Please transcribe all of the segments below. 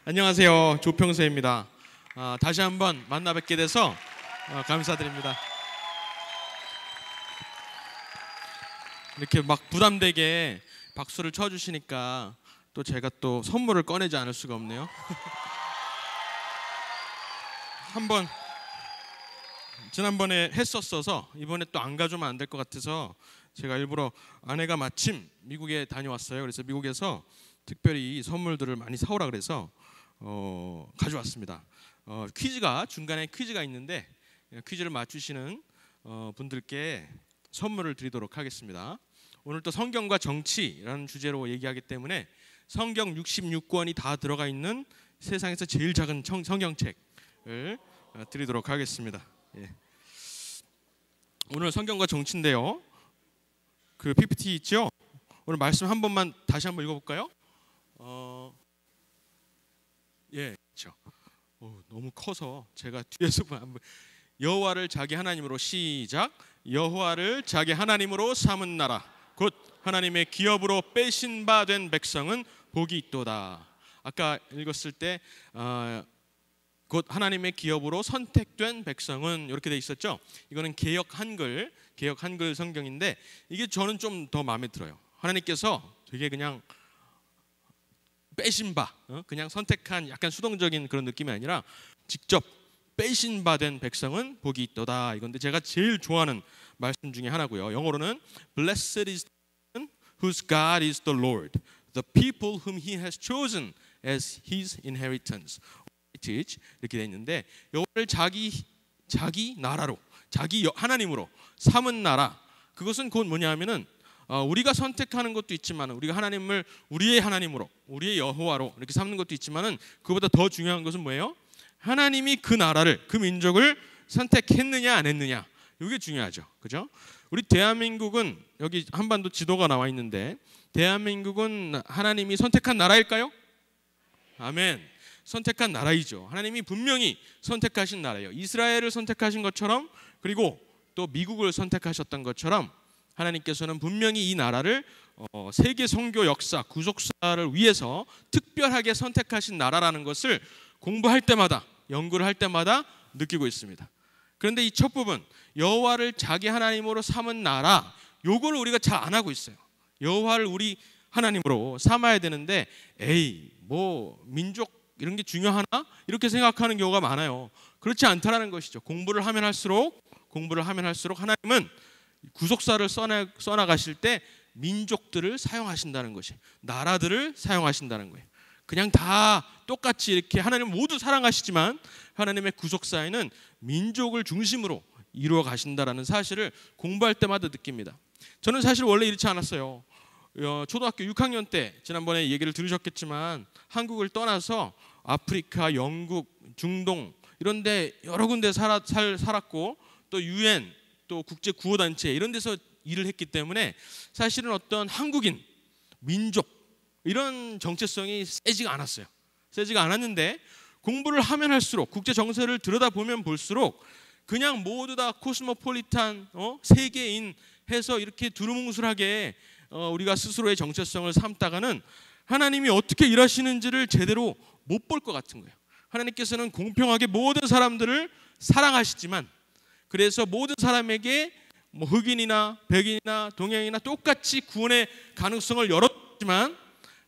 안녕하세요. 조평세입니다. 다시 한번 만나 뵙게 돼서 감사드립니다. 이렇게 막 부담되게 박수를 쳐주시니까 또 제가 또 선물을 꺼내지 않을 수가 없네요. 한번 지난번에 했었어서 이번에 또 안 가져오면 안 될 것 같아서 제가 일부러 아내가 마침 미국에 다녀왔어요. 그래서 미국에서 특별히 이 선물들을 많이 사오라 그래서 가져왔습니다. 중간에 퀴즈가 있는데 퀴즈를 맞추시는 분들께 선물을 드리도록 하겠습니다. 오늘 또 성경과 정치라는 주제로 얘기하기 때문에 성경 66권이 다 들어가 있는 세상에서 제일 작은 성경책을 드리도록 하겠습니다. 예. 오늘 성경과 정치인데요. 그 PPT 있죠? 오늘 말씀 한 번만 다시 한번 읽어볼까요? 예, 그렇죠. 너무 커서 제가 뒤에서 한번 여호와를 자기 하나님으로 시작. 여호와를 자기 하나님으로 삼은 나라 곧 하나님의 기업으로 빼신 바 된 백성은 복이 있도다. 아까 읽었을 때 곧 하나님의 기업으로 선택된 백성은 이렇게 돼 있었죠. 이거는 개역 한글 성경인데 이게 저는 좀 더 마음에 들어요. 하나님께서 되게 그냥 빼신 바, 그냥 선택한 약간 수동적인 그런 느낌이 아니라 직접 빼신 바 된 백성은 복이 있도다. 이건데 제가 제일 좋아하는 말씀 중에 하나고요. 영어로는 Blessed is the one whose God is the Lord, the people whom He has chosen as His inheritance. 이렇게 돼 있는데 여호와를 자기 나라로, 자기 하나님으로 삼은 나라. 그것은 곧 뭐냐면은 우리가 선택하는 것도 있지만 우리가 하나님을 우리의 하나님으로, 우리의 여호와로 이렇게 삼는 것도 있지만은 그보다 더 중요한 것은 뭐예요? 하나님이 그 나라를, 그 민족을 선택했느냐 안 했느냐. 이게 중요하죠. 그죠? 우리 대한민국은 여기 한반도 지도가 나와 있는데 대한민국은 하나님이 선택한 나라일까요? 아멘. 선택한 나라이죠. 하나님이 분명히 선택하신 나라예요. 이스라엘을 선택하신 것처럼 그리고 또 미국을 선택하셨던 것처럼 하나님께서는 분명히 이 나라를 세계 선교 역사, 구속사를 위해서 특별하게 선택하신 나라라는 것을 공부할 때마다, 연구를 할 때마다 느끼고 있습니다. 그런데 이 첫 부분, 여호와를 자기 하나님으로 삼은 나라, 요걸 우리가 잘 안 하고 있어요. 여호와를 우리 하나님으로 삼아야 되는데 뭐 민족 이런 게 중요하나? 이렇게 생각하는 경우가 많아요. 그렇지 않다라는 것이죠. 공부를 하면 할수록 하나님은 구속사를 써나가실 때 민족들을 사용하신다는 것이, 나라들을 사용하신다는 거예요. 그냥 다 똑같이 이렇게 하나님 모두 사랑하시지만 하나님의 구속사에는 민족을 중심으로 이루어 가신다라는 사실을 공부할 때마다 느낍니다. 저는 사실 원래 이렇지 않았어요. 초등학교 6학년 때 지난번에 얘기를 들으셨겠지만 한국을 떠나서 아프리카, 영국, 중동 이런 데 여러 군데 살았고 또 UN, 또 국제구호단체 이런 데서 일을 했기 때문에 사실은 어떤 한국인, 민족 이런 정체성이 세지가 않았어요. 세지가 않았는데 공부를 하면 할수록 국제 정세를 들여다보면 볼수록 그냥 모두 다 코스모폴리탄 세계인 해서 이렇게 두루뭉술하게 우리가 스스로의 정체성을 삼다가는 하나님이 어떻게 일하시는지를 제대로 못 볼 것 같은 거예요. 하나님께서는 공평하게 모든 사람들을 사랑하시지만 그래서 모든 사람에게 뭐 흑인이나 백인이나 동양이나 똑같이 구원의 가능성을 열었지만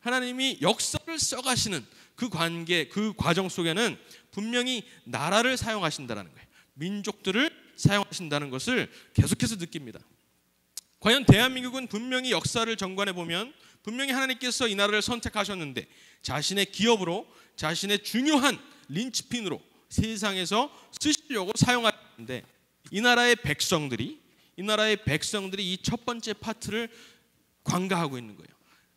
하나님이 역사를 써가시는 그 관계, 그 과정 속에는 분명히 나라를 사용하신다는 거예요. 민족들을 사용하신다는 것을 계속해서 느낍니다. 과연 대한민국은 분명히 역사를 정관해 보면 분명히 하나님께서 이 나라를 선택하셨는데 자신의 기업으로, 자신의 중요한 린치핀으로 세상에서 쓰시려고 사용하셨는데 이 나라의 백성들이 이 첫 번째 파트를 관가하고 있는 거예요.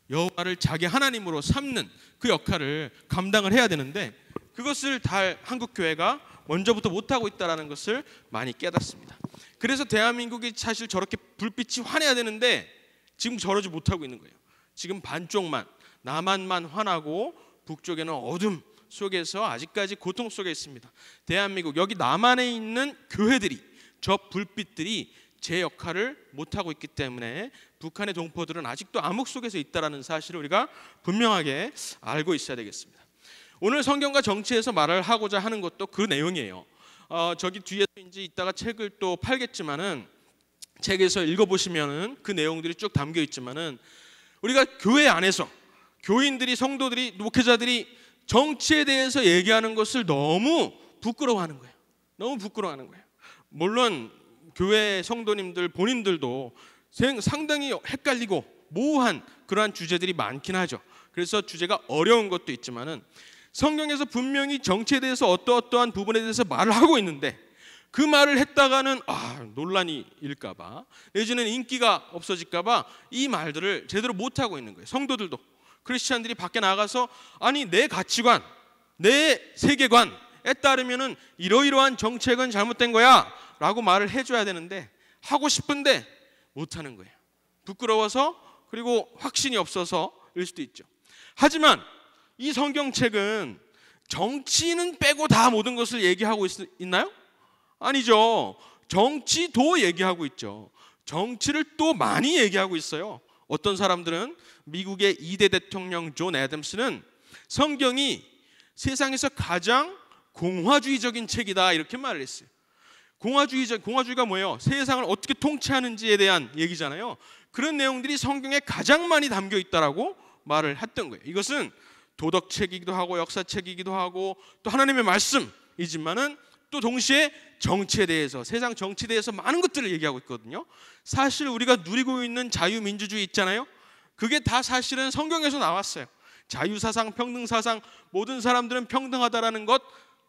여호와를 자기 하나님으로 삼는 그 역할을 감당을 해야 되는데 그것을 다 한국 교회가 먼저부터 못하고 있다는 것을 많이 깨닫습니다. 그래서 대한민국이 사실 저렇게 불빛이 환해야 되는데 지금 저러지 못하고 있는 거예요. 지금 반쪽만, 남한만 환하고 북쪽에는 어둠 속에서 아직까지 고통 속에 있습니다. 대한민국 여기 남한에 있는 교회들이, 저 불빛들이 제 역할을 못하고 있기 때문에 북한의 동포들은 아직도 암흑 속에서 있다는 사실을 우리가 분명하게 알고 있어야 되겠습니다. 오늘 성경과 정치에서 말을 하고자 하는 것도 그 내용이에요. 저기 뒤에서 이제 이따가 책을 또 팔겠지만은 책에서 읽어보시면은 그 내용들이 쭉 담겨 있지만은 우리가 교회 안에서 교인들이, 성도들이, 목회자들이 정치에 대해서 얘기하는 것을 너무 부끄러워하는 거예요. 너무 부끄러워하는 거예요. 물론 교회 성도님들 본인들도 상당히 헷갈리고 모호한 그러한 주제들이 많긴 하죠. 그래서 주제가 어려운 것도 있지만은 성경에서 분명히 정치에 대해서 어떠한 부분에 대해서 말을 하고 있는데 그 말을 했다가는 논란이 일까봐 내지는 인기가 없어질까봐 이 말들을 제대로 못하고 있는 거예요. 성도들도, 크리스찬들이 밖에 나가서 아니 내 가치관, 내 세계관에 따르면은 이러이러한 정책은 잘못된 거야 라고 말을 해줘야 되는데 하고 싶은데 못하는 거예요. 부끄러워서, 그리고 확신이 없어서일 수도 있죠. 하지만 이 성경책은 정치는 빼고 다 모든 것을 얘기하고 있나요? 아니죠. 정치도 얘기하고 있죠. 정치를 또 많이 얘기하고 있어요. 어떤 사람들은 미국의 2대 대통령 존 애덤스는 성경이 세상에서 가장 공화주의적인 책이다 이렇게 말을 했어요. 공화주의가 뭐예요? 세상을 어떻게 통치하는지에 대한 얘기잖아요. 그런 내용들이 성경에 가장 많이 담겨 있다라고 말을 했던 거예요. 이것은 도덕책이기도 하고 역사책이기도 하고 또 하나님의 말씀이지만은 또 동시에 정치에 대해서, 세상 정치에 대해서 많은 것들을 얘기하고 있거든요. 사실 우리가 누리고 있는 자유민주주의 있잖아요. 그게 다 사실은 성경에서 나왔어요. 자유사상, 평등사상, 모든 사람들은 평등하다라는 것,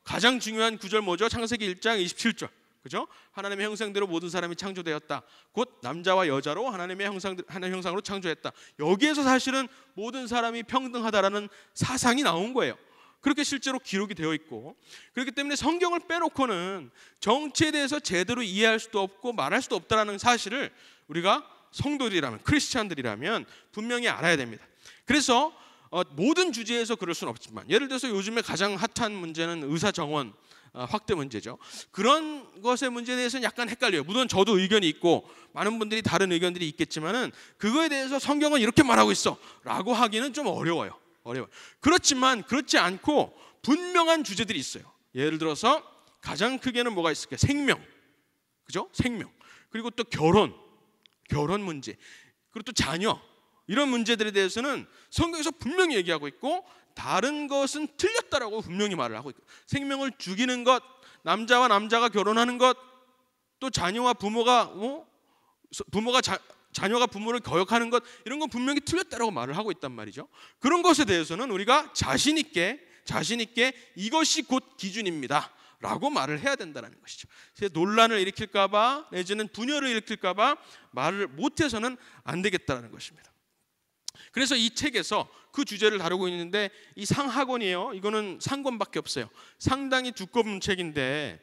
가장 중요한 구절 뭐죠? 창세기 1장 27절. 그죠? 하나님의 형상대로 모든 사람이 창조되었다. 곧 남자와 여자로 하나님의 형상으로 창조했다. 여기에서 사실은 모든 사람이 평등하다라는 사상이 나온 거예요. 그렇게 실제로 기록이 되어 있고, 그렇기 때문에 성경을 빼놓고는 정치에 대해서 제대로 이해할 수도 없고 말할 수도 없다라는 사실을 우리가 성도들이라면, 크리스찬들이라면 분명히 알아야 됩니다. 그래서 모든 주제에서 그럴 수는 없지만, 예를 들어서 요즘에 가장 핫한 문제는 의사정원 확대 문제죠. 그런 것의 문제에 대해서는 약간 헷갈려요. 물론 저도 의견이 있고 많은 분들이 다른 의견들이 있겠지만은 그거에 대해서 성경은 이렇게 말하고 있어 라고 하기는 좀 어려워요. 그렇지만 그렇지 않고 분명한 주제들이 있어요. 예를 들어서 가장 크게는 뭐가 있을까요? 생명, 그죠? 생명. 그리고 또 결혼 문제, 그리고 또 자녀, 이런 문제들에 대해서는 성경에서 분명히 얘기하고 있고 다른 것은 틀렸다라고 분명히 말을 하고 있고, 생명을 죽이는 것, 남자와 남자가 결혼하는 것, 또 자녀와 자녀가 부모를 거역하는 것, 이런 건 분명히 틀렸다라고 말을 하고 있단 말이죠. 그런 것에 대해서는 우리가 자신 있게 이것이 곧 기준입니다 라고 말을 해야 된다는 것이죠. 논란을 일으킬까봐 내지는 분열을 일으킬까봐 말을 못해서는 안 되겠다는 것입니다. 그래서 이 책에서 그 주제를 다루고 있는데, 이 상하권이에요. 이거는 상권밖에 없어요. 상당히 두꺼운 책인데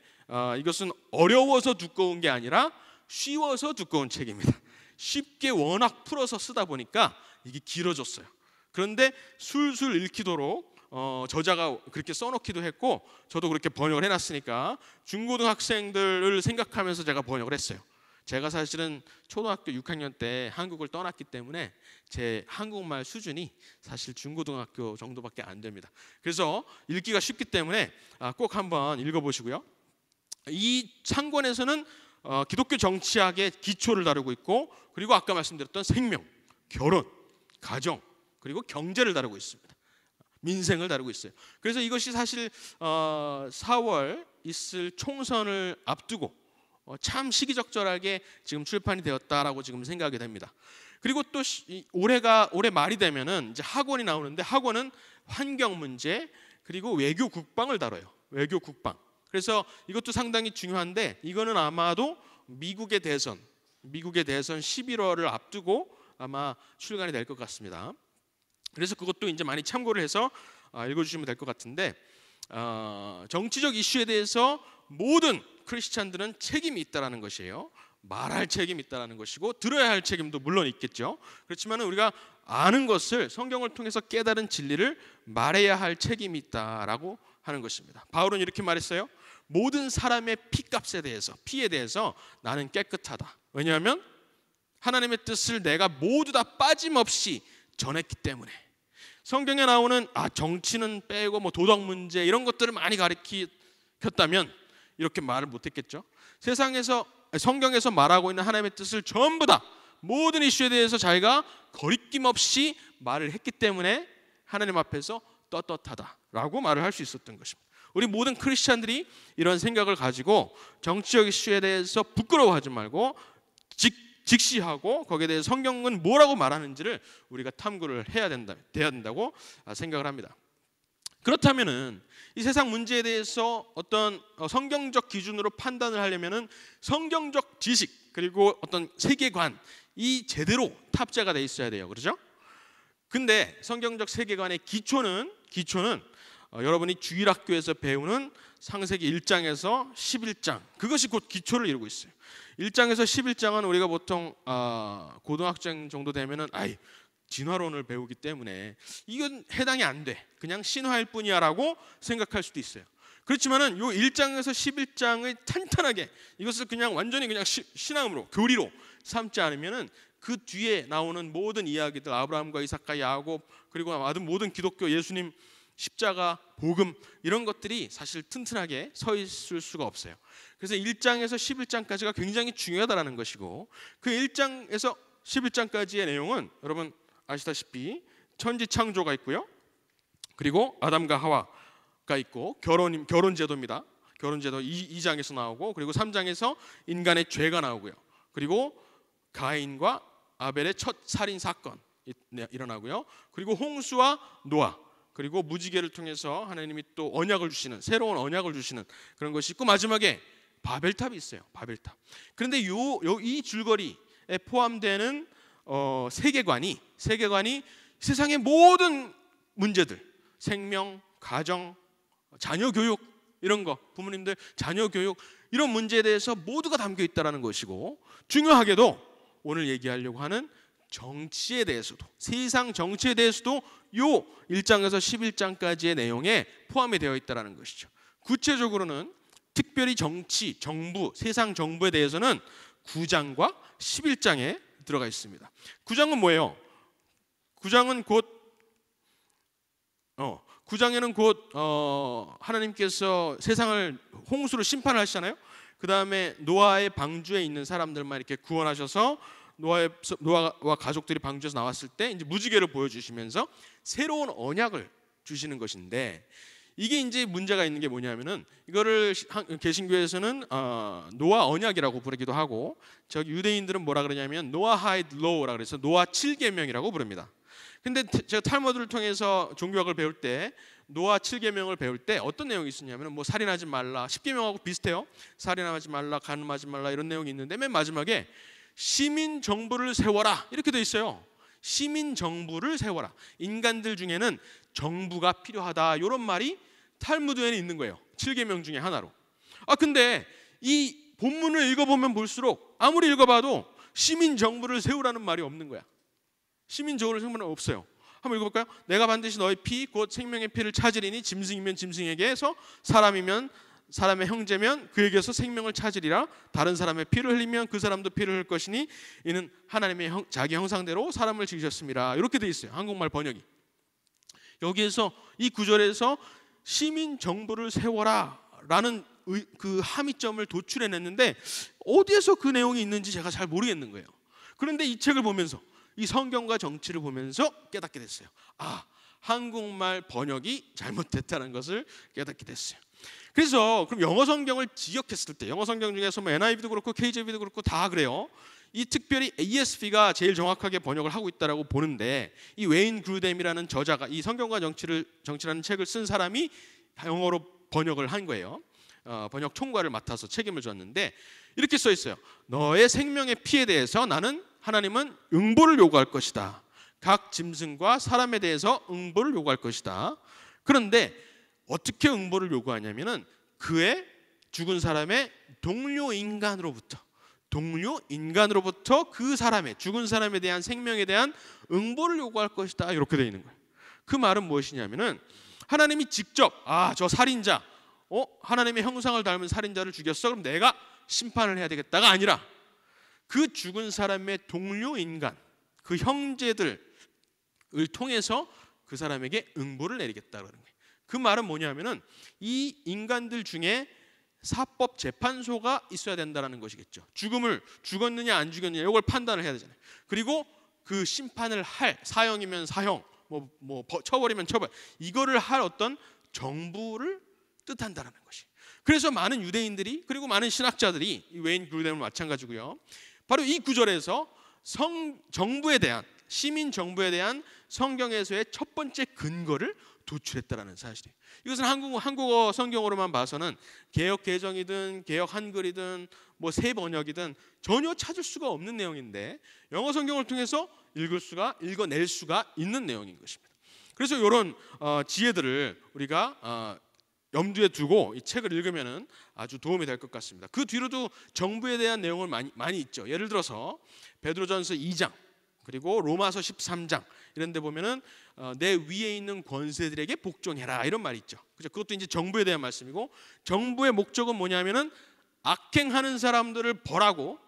이것은 어려워서 두꺼운 게 아니라 쉬워서 두꺼운 책입니다. 쉽게 워낙 풀어서 쓰다 보니까 이게 길어졌어요. 그런데 술술 읽히도록 저자가 그렇게 써놓기도 했고, 저도 그렇게 번역을 해놨으니까 중고등학생들을 생각하면서 제가 번역을 했어요. 제가 사실은 초등학교 6학년 때 한국을 떠났기 때문에 제 한국말 수준이 사실 중고등학교 정도밖에 안 됩니다. 그래서 읽기가 쉽기 때문에 꼭 한번 읽어보시고요. 이 상권에서는 기독교 정치학의 기초를 다루고 있고, 그리고 아까 말씀드렸던 생명, 결혼, 가정, 그리고 경제를 다루고 있습니다. 민생을 다루고 있어요. 그래서 이것이 사실 4월 있을 총선을 앞두고 참 시기적절하게 지금 출판이 되었다라고 지금 생각이 됩니다. 그리고 또 올해 말이 되면은 이제 학원이 나오는데, 학원은 환경 문제 그리고 외교 국방을 다뤄요. 외교 국방. 그래서 이것도 상당히 중요한데, 이거는 아마도 미국의 대선 11월을 앞두고 아마 출간이 될 것 같습니다. 그래서 그것도 이제 많이 참고를 해서 읽어주시면 될 것 같은데, 정치적 이슈에 대해서 모든 크리스찬들은 책임이 있다라는 것이에요. 말할 책임이 있다라는 것이고 들어야 할 책임도 물론 있겠죠. 그렇지만 우리가 아는 것을 성경을 통해서 깨달은 진리를 말해야 할 책임이 있다라고 하는 것입니다. 바울은 이렇게 말했어요. 모든 사람의 피에 대해서 나는 깨끗하다. 왜냐하면 하나님의 뜻을 내가 모두 다 빠짐없이 전했기 때문에. 성경에 나오는 정치는 빼고 뭐 도덕 문제 이런 것들을 많이 가르쳤다면 이렇게 말을 못했겠죠. 성경에서 말하고 있는 하나님의 뜻을 전부 다 모든 이슈에 대해서 자기가 거리낌 없이 말을 했기 때문에 하나님 앞에서 떳떳하다라고 말을 할 수 있었던 것입니다. 우리 모든 크리스찬들이 이런 생각을 가지고 정치적 이슈에 대해서 부끄러워하지 말고 직시하고 거기에 대해서 성경은 뭐라고 말하는지를 우리가 탐구를 돼야 된다고 생각을 합니다. 그렇다면은 이 세상 문제에 대해서 어떤 성경적 기준으로 판단을 하려면은 성경적 지식 그리고 어떤 세계관이 제대로 탑재가 돼 있어야 돼요. 그렇죠? 근데 성경적 세계관의 기초는 여러분이 주일학교에서 배우는 창세기 1장에서 11장 그것이 곧 기초를 이루고 있어요. 1장에서 11장은 우리가 보통 고등학생 정도 되면은 진화론을 배우기 때문에 이건 해당이 안 돼. 그냥 신화일 뿐이야 라고 생각할 수도 있어요. 그렇지만은 요 1장에서 11장을 탄탄하게 이것을 그냥 완전히 그냥 신앙으로 교리로 삼지 않으면은 그 뒤에 나오는 모든 이야기들 아브라함과 이삭과 야곱 그리고 모든 기독교 예수님 십자가 복음 이런 것들이 사실 튼튼하게 서 있을 수가 없어요. 그래서 1장에서 11장까지가 굉장히 중요하다라는 것이고 그 1장에서 11장까지의 내용은 여러분 아시다시피 천지 창조가 있고요. 그리고 아담과 하와가 있고 결혼 제도입니다. 결혼 제도 2장에서 나오고 그리고 3장에서 인간의 죄가 나오고요. 그리고 가인과 아벨의 첫 살인 사건 일어나고요. 그리고 홍수와 노아 그리고 무지개를 통해서 하나님이 또 언약을 주시는 새로운 언약을 주시는 그런 것이 있고 마지막에 바벨탑이 있어요. 바벨탑. 그런데 이 줄거리에 포함되는 세계관이 세상의 모든 문제들 생명, 가정, 자녀 교육 이런 거 부모님들 자녀 교육 이런 문제에 대해서 모두가 담겨 있다는 것이고 중요하게도 오늘 얘기하려고 하는 정치에 대해서도 세상 정치에 대해서도 요 1장에서 11장까지의 내용에 포함이 되어 있다는 것이죠. 구체적으로는 특별히 정치, 정부, 세상 정부에 대해서는 9장과 11장에 들어가 있습니다. 9장은 뭐예요? 9장에는 곧 하나님께서 세상을 홍수로 심판하시잖아요. 그 다음에 노아의 방주에 있는 사람들만 이렇게 구원하셔서 노아와 가족들이 방주에서 나왔을 때 이제 무지개를 보여주시면서 새로운 언약을 주시는 것인데 이게 이제 문제가 있는 게 뭐냐면은 이거를 개신교에서는 노아 언약이라고 부르기도 하고 저기 유대인들은 뭐라 그러냐면 노아하이드 로우라 그래서 노아 7계명이라고 부릅니다. 근데 제가 탈무드를 통해서 종교학을 배울 때 노아 7계명을 배울 때 어떤 내용이 있었냐면 뭐 살인하지 말라 10계명하고 비슷해요. 살인하지 말라 간음하지 말라 이런 내용이 있는데 맨 마지막에 시민 정부를 세워라 이렇게 돼 있어요. 시민 정부를 세워라. 인간들 중에는 정부가 필요하다 이런 말이 탈무드에는 있는 거예요. 7계명 중에 하나로. 근데 이 본문을 읽어보면 볼수록 아무리 읽어봐도 시민 정부를 세우라는 말이 없는 거야. 시민 정부를 세우는 없어요. 한번 읽어볼까요? 내가 반드시 너의 피 곧 생명의 피를 찾으리니 짐승이면 짐승에게서 사람이면 사람의 형제면 그에게서 생명을 찾으리라. 다른 사람의 피를 흘리면 그 사람도 피를 흘릴 것이니 이는 하나님의 자기 형상대로 사람을 지으셨습니다. 이렇게 돼 있어요. 한국말 번역이. 여기에서 이 구절에서 시민 정부를 세워라 라는 그 함의점을 도출해냈는데 어디에서 그 내용이 있는지 제가 잘 모르겠는 거예요. 그런데 이 책을 보면서 이 성경과 정치를 보면서 깨닫게 됐어요. 한국말 번역이 잘못됐다는 것을 깨닫게 됐어요. 그래서 그럼 영어 성경을 지역했을 때 영어 성경 중에서 뭐 NIV도 그렇고 KJV도 그렇고 다 그래요. 이 특별히 ESV가 제일 정확하게 번역을 하고 있다라고 보는데 이 웨인 그루뎀이라는 저자가 이 성경과 정치라는 책을 쓴 사람이 영어로 번역을 한 거예요. 번역 총괄을 맡아서 책임을 졌는데 이렇게 써 있어요. 너의 생명의 피에 대해서 하나님은 응보를 요구할 것이다. 각 짐승과 사람에 대해서 응보를 요구할 것이다. 그런데 어떻게 응보를 요구하냐면은 그의 죽은 사람의 동료 인간으로부터 그 사람의 죽은 사람에 대한 생명에 대한 응보를 요구할 것이다. 이렇게 되어 있는 거예요. 그 말은 무엇이냐면은 하나님이 직접 저 살인자 하나님의 형상을 닮은 살인자를 죽였어. 그럼 내가 심판을 해야 되겠다가 아니라 그 죽은 사람의 동료 인간 그 형제들을 통해서 그 사람에게 응보를 내리겠다 그러는 거예요. 그 말은 뭐냐면은 이 인간들 중에 사법 재판소가 있어야 된다는 것이겠죠. 죽었느냐 안 죽었느냐 이걸 판단을 해야 되잖아요. 그리고 그 심판을 할, 사형이면 사형, 처벌이면 처벌, 이거를 할 어떤 정부를 뜻한다는 것이. 그래서 많은 유대인들이, 그리고 많은 신학자들이, 웨인 그루덴은 마찬가지고요, 바로 이 구절에서 정부에 대한, 시민 정부에 대한 성경에서의 첫 번째 근거를 도출했다라는 사실이에요. 이것은 한국어 성경으로만 봐서는 개역 개정이든 개역 한글이든 새 번역이든 전혀 찾을 수가 없는 내용인데, 영어 성경을 통해서 읽어낼 수가 있는 내용인 것입니다. 그래서 이런 지혜들을 우리가 염두에 두고 이 책을 읽으면 아주 도움이 될 것 같습니다. 그 뒤로도 정부에 대한 내용을 많이 있죠. 예를 들어서 베드로전서 2장, 그리고 로마서 13장 이런 데 보면은 내 위에 있는 권세들에게 복종해라 이런 말이 있죠. 그죠? 그것도 이제 정부에 대한 말씀이고, 정부의 목적은 뭐냐면은 악행하는 사람들을 벌하고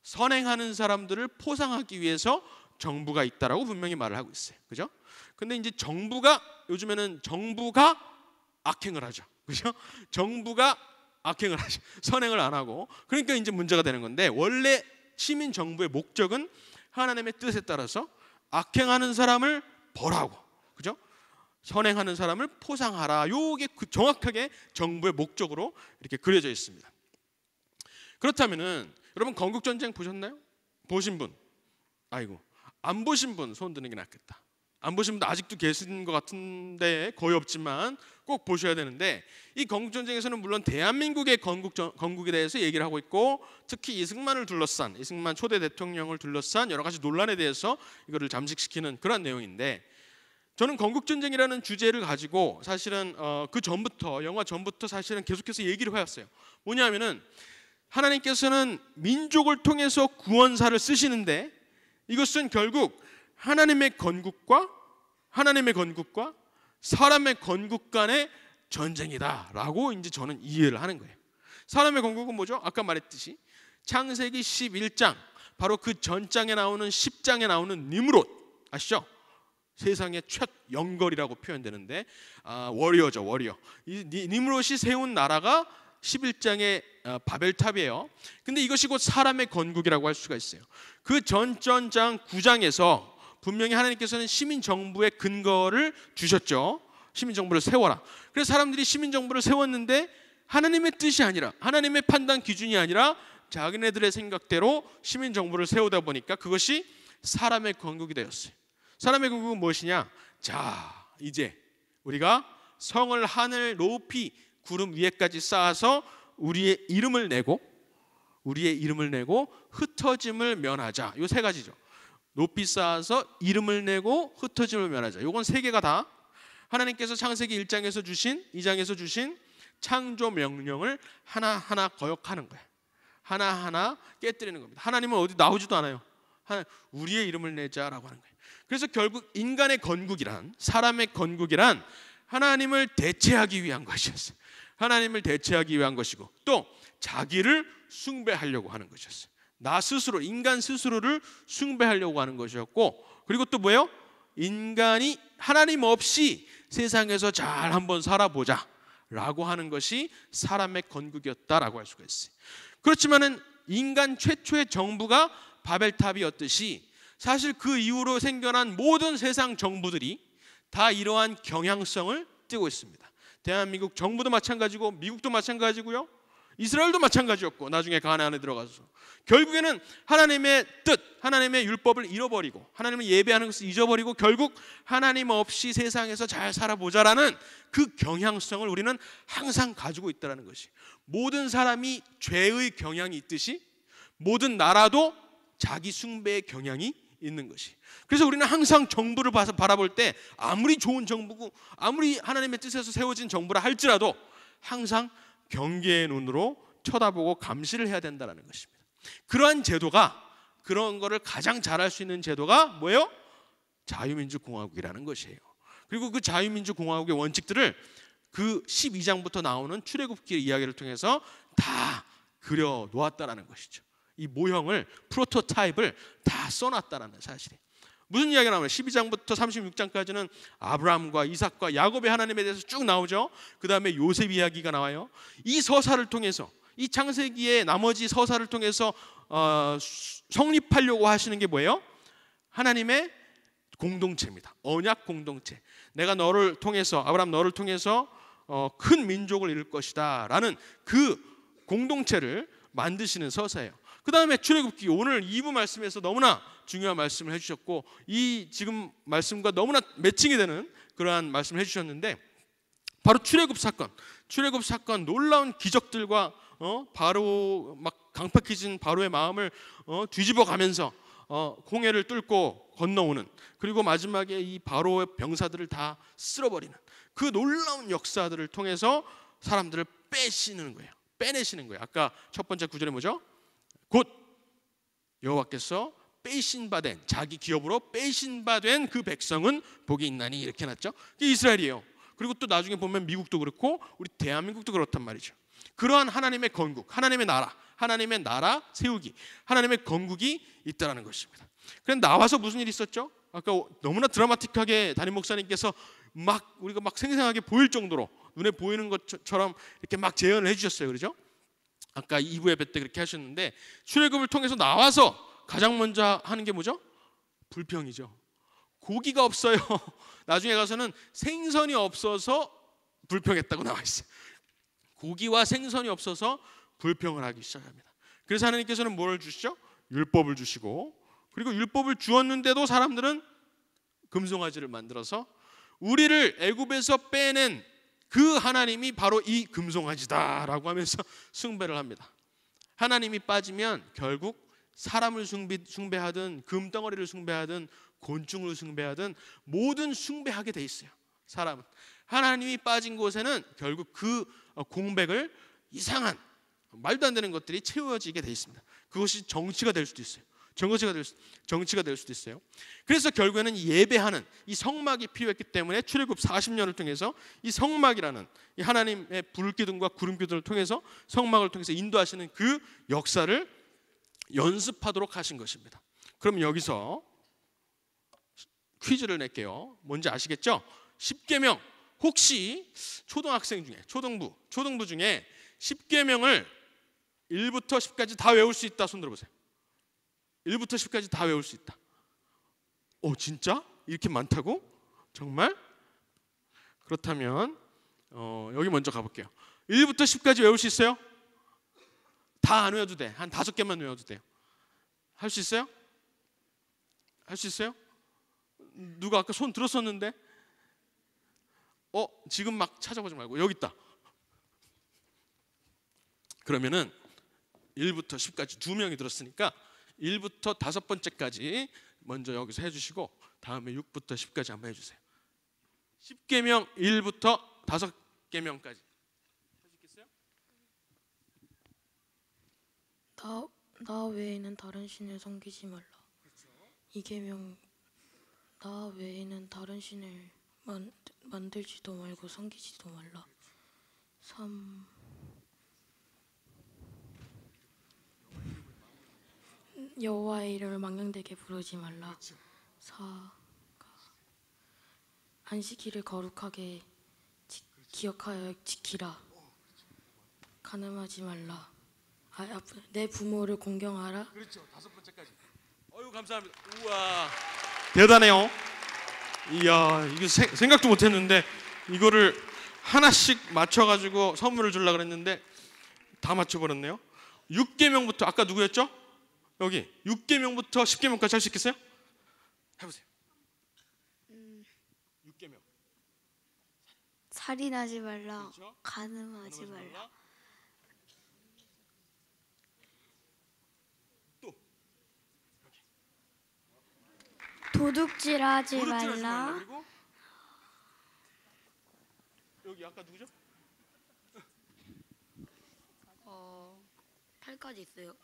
선행하는 사람들을 포상하기 위해서 정부가 있다라고 분명히 말을 하고 있어요. 그죠? 근데 이제 요즘에는 정부가 악행을 하죠. 그죠? 정부가 악행을 하죠. 선행을 안 하고. 그러니까 이제 문제가 되는 건데, 원래 시민 정부의 목적은 하나님의 뜻에 따라서 악행하는 사람을 벌하고, 그죠? 선행하는 사람을 포상하라. 요게 정확하게 정부의 목적으로 이렇게 그려져 있습니다. 그렇다면은 여러분 건국 전쟁 보셨나요? 보신 분? 아이고, 안 보신 분 손 드는 게 낫겠다. 안 보신 분도 아직도 계신 것 같은데 거의 없지만 꼭 보셔야 되는데, 이 건국전쟁에서는 물론 대한민국의 건국에 대해서 얘기를 하고 있고, 특히 이승만 초대 대통령을 둘러싼 여러 가지 논란에 대해서 이거를 잠식시키는 그런 내용인데, 저는 건국전쟁이라는 주제를 가지고 사실은 그 전부터, 영화 전부터 사실은 계속해서 얘기를 해왔어요. 뭐냐면은 하나님께서는 민족을 통해서 구원사를 쓰시는데, 이것은 결국 하나님의 건국과 사람의 건국 간의 전쟁이다라고 이제 저는 이해를 하는 거예요. 사람의 건국은 뭐죠? 아까 말했듯이 창세기 11장, 바로 그 전장에 나오는 10장에 나오는 니므롯 아시죠? 세상의 첫 영걸이라고 표현되는데 워리어죠, 워리어. 이 니므롯이 세운 나라가 11장의 바벨탑이에요. 근데 이것이 곧 사람의 건국이라고 할 수가 있어요. 그 전장 9장에서 분명히 하나님께서는 시민정부의 근거를 주셨죠. 시민정부를 세워라. 그래서 사람들이 시민정부를 세웠는데 하나님의 뜻이 아니라, 하나님의 판단 기준이 아니라 자기네들의 생각대로 시민정부를 세우다 보니까 그것이 사람의 건국이 되었어요. 사람의 건국은 무엇이냐? 자, 이제 우리가 성을 하늘 높이 구름 위에까지 쌓아서 우리의 이름을 내고 흩어짐을 면하자. 요 세 가지죠. 높이 쌓아서 이름을 내고 흩어짐을 면하자. 요건 세 개가 다 하나님께서 창세기 1장에서 주신, 2장에서 주신 창조 명령을 하나하나 거역하는 거예요. 하나하나 깨뜨리는 겁니다. 하나님은 어디 나오지도 않아요. 우리의 이름을 내자라고 하는 거예요. 그래서 결국 인간의 건국이란, 사람의 건국이란 하나님을 대체하기 위한 것이었어요. 하나님을 대체하기 위한 것이고, 또 자기를 숭배하려고 하는 것이었어요. 나 스스로, 인간 스스로를 숭배하려고 하는 것이었고, 그리고 또 뭐예요? 인간이 하나님 없이 세상에서 잘 한번 살아보자 라고 하는 것이 사람의 건국이었다라고 할 수가 있어요. 그렇지만은 인간 최초의 정부가 바벨탑이었듯이, 사실 그 이후로 생겨난 모든 세상 정부들이 다 이러한 경향성을 띠고 있습니다. 대한민국 정부도 마찬가지고, 미국도 마찬가지고요, 이스라엘도 마찬가지였고, 나중에 가나안에 들어가서 결국에는 하나님의 뜻, 하나님의 율법을 잃어버리고 하나님을 예배하는 것을 잊어버리고 결국 하나님 없이 세상에서 잘 살아보자라는 그 경향성을 우리는 항상 가지고 있다는 것이, 모든 사람이 죄의 경향이 있듯이 모든 나라도 자기 숭배의 경향이 있는 것이. 그래서 우리는 항상 정부를 바라볼 때 아무리 좋은 정부고 아무리 하나님의 뜻에서 세워진 정부라 할지라도 항상 경계의 눈으로 쳐다보고 감시를 해야 된다는 것입니다. 그러한 제도가, 그런 거를 가장 잘할 수 있는 제도가 뭐예요? 자유민주공화국이라는 것이에요. 그리고 그 자유민주공화국의 원칙들을 그 12장부터 나오는 출애굽기 이야기를 통해서 다 그려 놓았다는 것이죠. 이 모형을, 프로토타입을 다 써놨다는 사실이에요. 무슨 이야기가 나오나요? 12장부터 36장까지는 아브라함과 이삭과 야곱의 하나님에 대해서 쭉 나오죠. 그 다음에 요셉 이야기가 나와요. 이 서사를 통해서, 이 창세기의 나머지 서사를 통해서 성립하려고 하시는 게 뭐예요? 하나님의 공동체입니다. 언약 공동체. 내가 너를 통해서, 아브라함 너를 통해서 큰 민족을 이룰 것이다 라는 그 공동체를 만드시는 서사예요. 그 다음에 출애굽기, 오늘 2부 말씀에서 너무나 중요한 말씀을 해주셨고, 이 지금 말씀과 너무나 매칭이 되는 그러한 말씀을 해주셨는데, 바로 출애굽 사건, 놀라운 기적들과 바로 막 강팍해진 바로의 마음을 뒤집어가면서 홍해를 뚫고 건너오는, 그리고 마지막에 이 바로의 병사들을 다 쓸어버리는 그 놀라운 역사들을 통해서 사람들을 빼내시는 거예요. 아까 첫 번째 구절에 뭐죠? 곧 여호와께서 빼신 바 된, 자기 기업으로 빼신 바 된 그 백성은 복이 있나니, 이렇게 해놨죠. 이게 이스라엘이에요. 그리고 또 나중에 보면 미국도 그렇고 우리 대한민국도 그렇단 말이죠. 그러한 하나님의 건국, 하나님의 나라 세우기, 하나님의 건국이 있다라는 것입니다. 그런데 나와서 무슨 일이 있었죠? 아까 너무나 드라마틱하게 담임 목사님께서 우리가 막 생생하게 보일 정도로 눈에 보이는 것처럼 이렇게 막 재현을 해주셨어요. 그렇죠? 아까 2부 예배 때 그렇게 하셨는데, 출애굽을 통해서 나와서 가장 먼저 하는 게 뭐죠? 불평이죠. 고기가 없어요. 나중에 가서는 생선이 없어서 불평했다고 나와 있어요. 고기와 생선이 없어서 불평을 하기 시작합니다. 그래서 하나님께서는 뭘 주시죠? 율법을 주시고, 그리고 율법을 주었는데도 사람들은 금송아지를 만들어서 우리를 애굽에서 빼낸 그 하나님이 바로 이 금송아지다라고 하면서 숭배를 합니다. 하나님이 빠지면 결국 사람을 숭배하든 금덩어리를 숭배하든 곤충을 숭배하든 모든 숭배하게 돼 있어요. 사람은 하나님이 빠진 곳에는 결국 그 공백을 이상한 말도 안 되는 것들이 채워지게 돼 있습니다. 그것이 정치가 될 수도 있어요. 정치가 될 수도 있어요. 그래서 결국에는 예배하는 이 성막이 필요했기 때문에 출애굽 40년을 통해서 이 성막이라는 이 하나님의 불기둥과 구름기둥을 통해서, 성막을 통해서 인도하시는 그 역사를 연습하도록 하신 것입니다. 그럼 여기서 퀴즈를 낼게요. 뭔지 아시겠죠? 10계명, 혹시 초등학생 중에, 초등부 중에 10계명을 1부터 10까지 다 외울 수 있다 손 들어보세요. 1부터 10까지 다 외울 수 있다. 진짜? 이렇게 많다고? 정말? 그렇다면 여기 먼저 가볼게요. 1부터 10까지 외울 수 있어요? 다 안 외워도 돼. 한 5개만 외워도 돼요. 할 수 있어요? 할 수 있어요? 누가 아까 손 들었었는데? 지금 막 찾아보지 말고 여기 있다. 그러면은 1부터 10까지 2명이 들었으니까 1부터 5번째까지 먼저 여기서 해주시고, 다음에 6부터 10까지 한번 해주세요. 10계명 1부터 5계명까지 할 수 있겠어요? 나 외에는 다른 신을 섬기지 말라. 그렇죠. 2계명, 나 외에는 다른 신을 만들지도 말고 섬기지도 말라. 3, 여호와의 이름을 망령되게 부르지 말라. 4, 안식일을 거룩하게 기억하여 지키라. 간음하지 말라. 내 부모를 공경하라. 그렇죠. 5번째까지. 감사합니다. 우와, 대단해요. 이야, 이거 생각도 못했는데 이거를 하나씩 맞춰가지고 선물을 주려고 그랬는데 다 맞춰버렸네요. 6계명부터 아까 누구였죠? 여기 6계명부터 10계명까지 할 수 있겠어요? 해보세요. 6계명. 살인하지 말라. 그렇죠? 간음하지 말라. 또 도둑질하지 도둑질하지 말라. 그리고 여기 아까 누구죠? 8까지 있어요.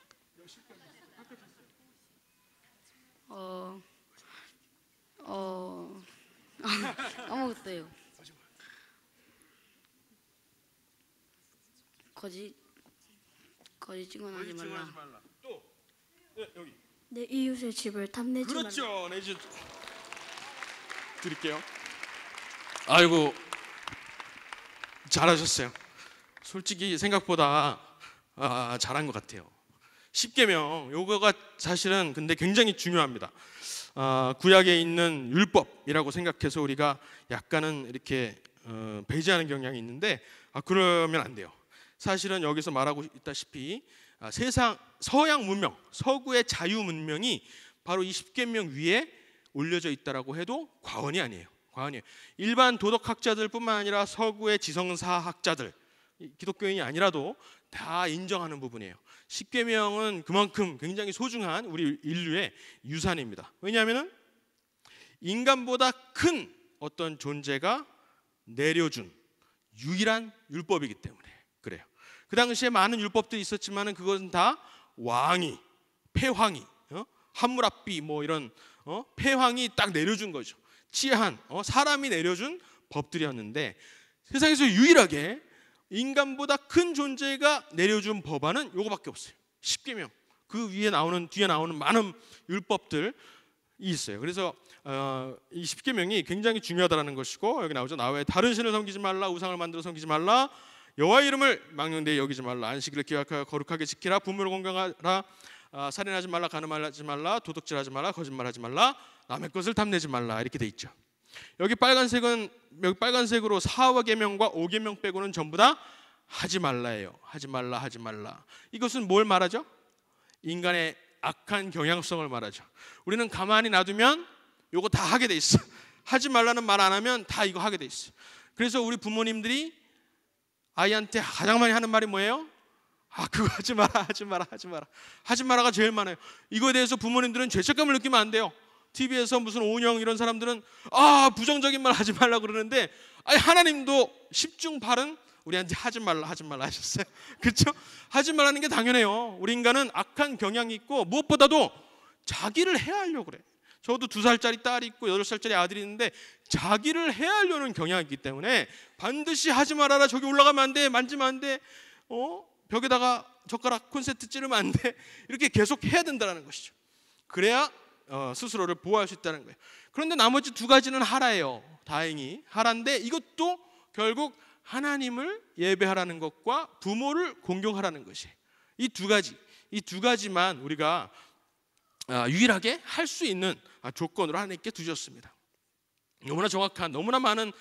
까먹었어요. 거짓 증언하지 말라. 또 여기. 내 이웃의 집을 탐내지 말라. 그렇죠. 내 집 드릴게요. 아이고, 잘하셨어요. 솔직히 생각보다 잘한 것 같아요. 10계명, 요거가 사실은 근데 굉장히 중요합니다. 구약에 있는 율법이라고 생각해서 우리가 약간은 이렇게 배제하는 경향이 있는데 그러면 안 돼요. 사실은 여기서 말하고 있다시피 세상 서양 문명, 서구의 자유 문명이 바로 이 10계명 위에 올려져 있다라고 해도 과언이 아니에요. 과언이에요. 일반 도덕학자들뿐만 아니라 서구의 지성사학자들, 기독교인이 아니라도 다 인정하는 부분이에요. 10계명은 그만큼 굉장히 소중한 우리 인류의 유산입니다. 왜냐하면 인간보다 큰 어떤 존재가 내려준 유일한 율법이기 때문에 그래요. 그 당시에 많은 율법들이 있었지만 그것은 다 왕이, 폐왕이, 함무라비 뭐 이런 폐왕이 딱 내려준 거죠. 치한 사람이 내려준 법들이었는데 세상에서 유일하게 인간보다 큰 존재가 내려준 법안은 요거밖에 없어요. 10계명. 그 뒤에 나오는 많은 율법들이 있어요. 그래서 이 10계명이 굉장히 중요하다는 것이고 여기 나오죠. 나 외에 다른 신을 섬기지 말라, 우상을 만들어 섬기지 말라, 여호와의 이름을 망령되이 여기지 말라, 안식일을 기억하여 거룩하게 지키라, 부모를 공경하라, 살인하지 말라, 간음하지 말라, 도둑질하지 말라, 거짓말하지 말라, 남의 것을 탐내지 말라 이렇게 돼 있죠. 여기 빨간색으로 4계명과 5계명 빼고는 전부 다 하지 말라예요. 하지 말라, 하지 말라. 이것은 뭘 말하죠? 인간의 악한 경향성을 말하죠. 우리는 가만히 놔두면 요거 다 하게 돼 있어. 하지 말라는 말 안 하면 다 이거 하게 돼 있어. 그래서 우리 부모님들이 아이한테 가장 많이 하는 말이 뭐예요? 그거 하지 마라, 하지 마라, 하지 마라. 하지 마라가 제일 많아요. 이거에 대해서 부모님들은 죄책감을 느끼면 안 돼요. TV에서 무슨 오은영 이런 사람들은 부정적인 말 하지 말라 그러는데 하나님도 10중 8은 우리한테 하지 말라, 하지 말라 하셨어요. 그렇죠? 하지 말라는 게 당연해요. 우리 인간은 악한 경향이 있고 무엇보다도 자기를 해하려고 그래. 저도 2살짜리 딸이 있고 8살짜리 아들이 있는데 자기를 해하려는 경향이 있기 때문에 반드시 하지 말아라, 저기 올라가면 안 돼, 만지면 안 돼, 벽에다가 젓가락 콘센트 찌르면 안 돼, 이렇게 계속 해야 된다는 것이죠. 그래야 스스로를 보호할 수 있다는 거예요. 그런데 나머지 2가지는 하라예요. 다행히 하라인데 이것도 결국 하나님을 예배하라는 것과 부모를 공경하라는 것이 이 두 가지만 우리가 유일하게 할 수 있는 조건으로 하나님께 두셨습니다. 너무나 정확한, 너무나 많은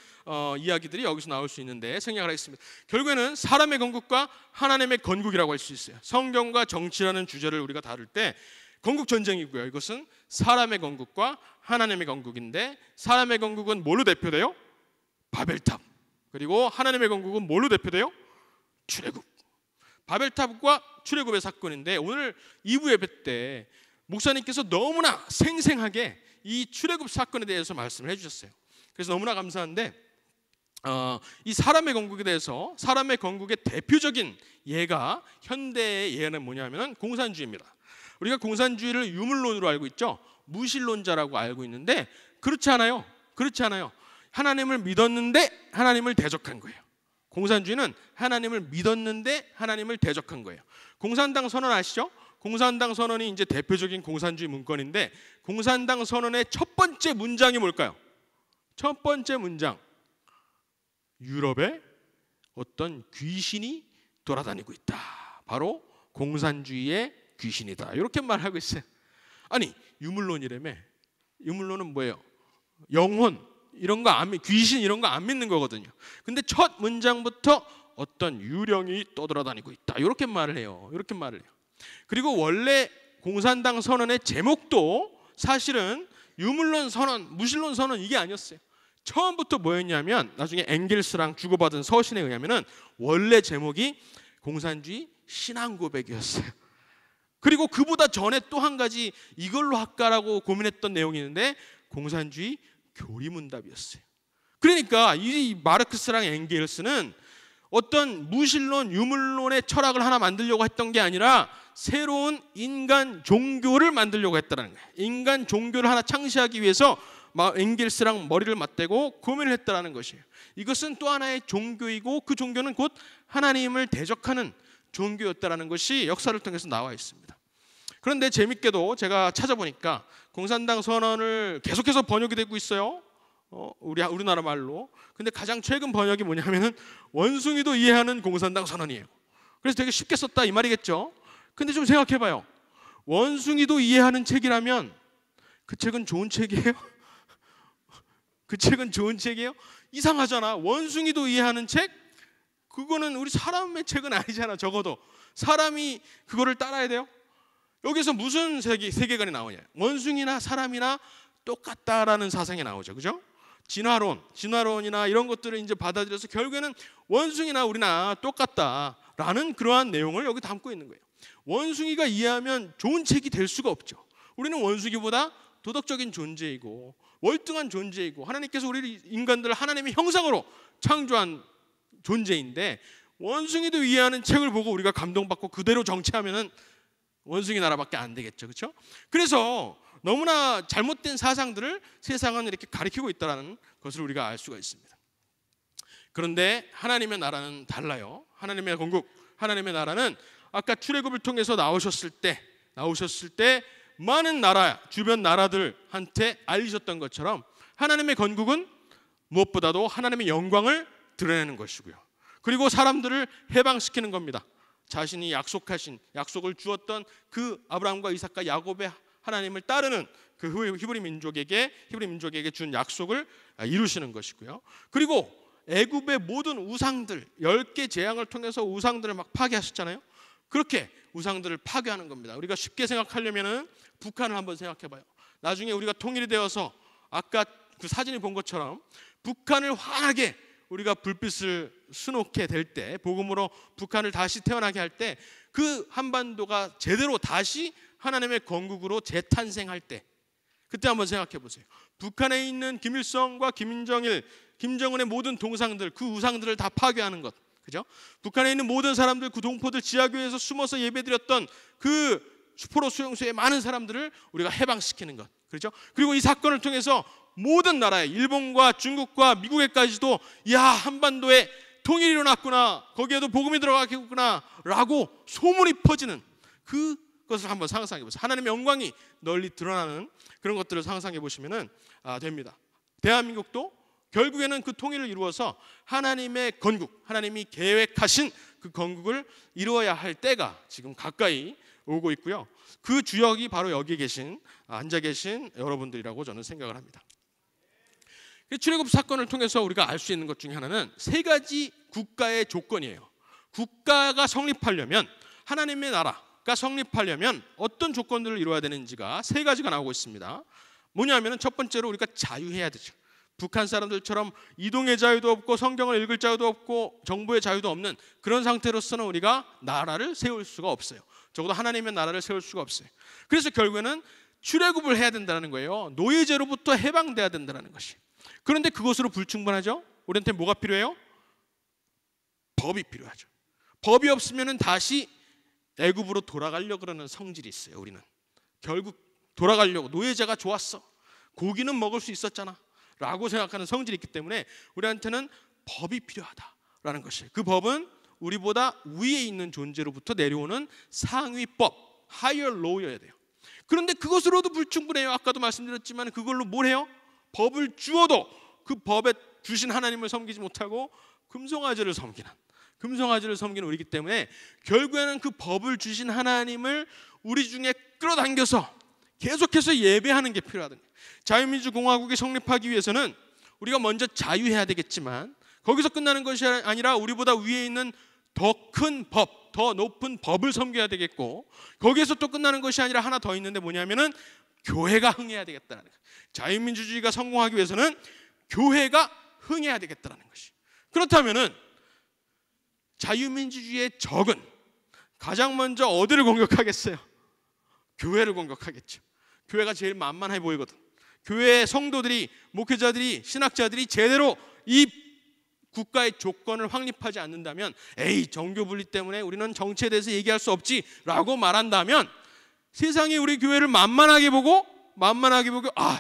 이야기들이 여기서 나올 수 있는데 생략을 하겠습니다. 결국에는 사람의 건국과 하나님의 건국이라고 할 수 있어요. 성경과 정치라는 주제를 우리가 다룰 때 건국 전쟁이고요. 이것은 사람의 건국과 하나님의 건국인데 사람의 건국은 뭘로 대표돼요? 바벨탑. 그리고 하나님의 건국은 뭘로 대표돼요? 출애굽. 바벨탑과 출애굽의 사건인데 오늘 2부 예배 때 목사님께서 너무나 생생하게 이 출애굽 사건에 대해서 말씀을 해주셨어요. 그래서 너무나 감사한데 이 사람의 건국에 대해서 사람의 건국의 대표적인 예가 현대의 예는 뭐냐면 공산주의입니다. 우리가 공산주의를 유물론으로 알고 있죠. 무신론자라고 알고 있는데 그렇지 않아요. 그렇지 않아요. 하나님을 믿었는데 하나님을 대적한 거예요. 공산주의는 하나님을 믿었는데 하나님을 대적한 거예요. 공산당 선언 아시죠? 공산당 선언이 이제 대표적인 공산주의 문건인데 공산당 선언의 첫 번째 문장이 뭘까요? 첫 번째 문장. 유럽에 어떤 귀신이 돌아다니고 있다. 바로 공산주의의 귀신이다. 이렇게 말하고 있어요. 아니 유물론이라며. 유물론은 뭐예요? 영혼 이런 거 안 귀신 이런 거 안 믿는 거거든요. 근데 첫 문장부터 어떤 유령이 떠돌아다니고 있다. 이렇게 말을 해요. 이렇게 말을 해요. 그리고 원래 공산당 선언의 제목도 사실은 유물론 선언, 무신론 선언 이게 아니었어요. 처음부터 뭐였냐면 나중에 엥겔스랑 주고받은 서신에 의하면은 원래 제목이 공산주의 신앙 고백이었어요. 그리고 그보다 전에 또 한 가지 이걸로 할까라고 고민했던 내용이 있는데 공산주의 교리문답이었어요. 그러니까 이 마르크스랑 엥겔스는 어떤 무신론, 유물론의 철학을 하나 만들려고 했던 게 아니라 새로운 인간 종교를 만들려고 했다는 거예요. 인간 종교를 하나 창시하기 위해서 엥겔스랑 머리를 맞대고 고민을 했다는 것이에요. 이것은 또 하나의 종교이고 그 종교는 곧 하나님을 대적하는 종교였다는 것이 역사를 통해서 나와 있습니다. 그런데 재밌게도 제가 찾아보니까 공산당 선언을 계속해서 번역이 되고 있어요. 우리나라 말로. 근데 가장 최근 번역이 뭐냐면은 원숭이도 이해하는 공산당 선언이에요. 그래서 되게 쉽게 썼다 이 말이겠죠. 근데 좀 생각해봐요. 원숭이도 이해하는 책이라면 그 책은 좋은 책이에요? 그 책은 좋은 책이에요? 이상하잖아. 원숭이도 이해하는 책? 그거는 우리 사람의 책은 아니잖아. 적어도 사람이 그거를 따라야 돼요? 여기서 무슨 세계관이 나오냐? 원숭이나 사람이나 똑같다라는 사상이 나오죠. 그죠? 진화론이나 이런 것들을 이제 받아들여서 결국에는 원숭이나 우리나 똑같다라는 그러한 내용을 여기 담고 있는 거예요. 원숭이가 이해하면 좋은 책이 될 수가 없죠. 우리는 원숭이보다 도덕적인 존재이고 월등한 존재이고 하나님께서 우리 인간들을 하나님의 형상으로 창조한 존재인데 원숭이도 이해하는 책을 보고 우리가 감동받고 그대로 정치하면은 원숭이 나라밖에 안 되겠죠. 그렇죠? 그래서 너무나 잘못된 사상들을 세상은 이렇게 가리키고 있다는 것을 우리가 알 수가 있습니다. 그런데 하나님의 나라는 달라요. 하나님의 건국, 하나님의 나라는 아까 출애굽을 통해서 나오셨을 때 많은 나라, 주변 나라들한테 알리셨던 것처럼 하나님의 건국은 무엇보다도 하나님의 영광을 드러내는 것이고요. 그리고 사람들을 해방시키는 겁니다. 자신이 약속을 주었던 그 아브라함과 이삭과 야곱의 하나님을 따르는 그 히브리 민족에게 준 약속을 이루시는 것이고요. 그리고 애굽의 모든 우상들 10개 재앙을 통해서 우상들을 막 파괴하셨잖아요. 그렇게 우상들을 파괴하는 겁니다. 우리가 쉽게 생각하려면은 북한을 한번 생각해 봐요. 나중에 우리가 통일이 되어서 아까 그 사진이 본 것처럼 북한을 환하게 우리가 불빛을 수놓게 될 때, 복음으로 북한을 다시 태어나게 할 때, 그 한반도가 제대로 다시 하나님의 건국으로 재탄생할 때, 그때 한번 생각해 보세요. 북한에 있는 김일성과 김정은의 모든 동상들, 그 우상들을 다 파괴하는 것, 그죠? 북한에 있는 모든 사람들, 그 동포들 지하교회에서 숨어서 예배드렸던 그 포로 수용소의 많은 사람들을 우리가 해방시키는 것, 그렇죠? 그리고 이 사건을 통해서 모든 나라에 일본과 중국과 미국에까지도 야 한반도에 통일이 일어났구나, 거기에도 복음이 들어가겠구나 라고 소문이 퍼지는 그것을 한번 상상해 보세요. 하나님의 영광이 널리 드러나는 그런 것들을 상상해 보시면 됩니다. 대한민국도 결국에는 그 통일을 이루어서 하나님의 건국, 하나님이 계획하신 그 건국을 이루어야 할 때가 지금 가까이 오고 있고요. 그 주역이 바로 여기 앉아 계신 여러분들이라고 저는 생각을 합니다. 출애굽 사건을 통해서 우리가 알 수 있는 것 중에 하나는 3가지 국가의 조건이에요. 국가가 성립하려면, 하나님의 나라가 성립하려면 어떤 조건들을 이루어야 되는지가 3가지가 나오고 있습니다. 뭐냐면 첫 번째로 우리가 자유해야 되죠. 북한 사람들처럼 이동의 자유도 없고 성경을 읽을 자유도 없고 정보의 자유도 없는 그런 상태로서는 우리가 나라를 세울 수가 없어요. 적어도 하나님의 나라를 세울 수가 없어요. 그래서 결국에는 출애굽을 해야 된다는 거예요. 노예제로부터 해방돼야 된다는 것이. 그런데 그것으로 불충분하죠. 우리한테 뭐가 필요해요? 법이 필요하죠. 법이 없으면 다시 애굽으로 돌아가려고 그러는 성질이 있어요. 우리는 결국 돌아가려고, 노예제가 좋았어, 고기는 먹을 수 있었잖아 라고 생각하는 성질이 있기 때문에 우리한테는 법이 필요하다라는 것이에요. 그 법은 우리보다 위에 있는 존재로부터 내려오는 상위법, higher law여야 돼요. 그런데 그것으로도 불충분해요. 아까도 말씀드렸지만 그걸로 뭘 해요? 법을 주어도 그 법에 주신 하나님을 섬기지 못하고 금송아지를 섬기는 우리이기 때문에 결국에는 그 법을 주신 하나님을 우리 중에 끌어당겨서 계속해서 예배하는 게 필요하다. 자유민주공화국이 성립하기 위해서는 우리가 먼저 자유해야 되겠지만 거기서 끝나는 것이 아니라 우리보다 위에 있는 더 큰 법, 더 높은 법을 섬겨야 되겠고, 거기에서 또 끝나는 것이 아니라 하나 더 있는데 뭐냐면은 교회가 흥해야 되겠다는 거예요. 자유민주주의가 성공하기 위해서는 교회가 흥해야 되겠다는 것이. 그렇다면은 자유민주주의의 적은 가장 먼저 어디를 공격하겠어요? 교회를 공격하겠죠. 교회가 제일 만만해 보이거든. 교회의 성도들이, 목회자들이, 신학자들이 제대로 이 국가의 조건을 확립하지 않는다면, 에이 정교 분리 때문에 우리는 정치에 대해서 얘기할 수 없지 라고 말한다면 세상이 우리 교회를 만만하게 보고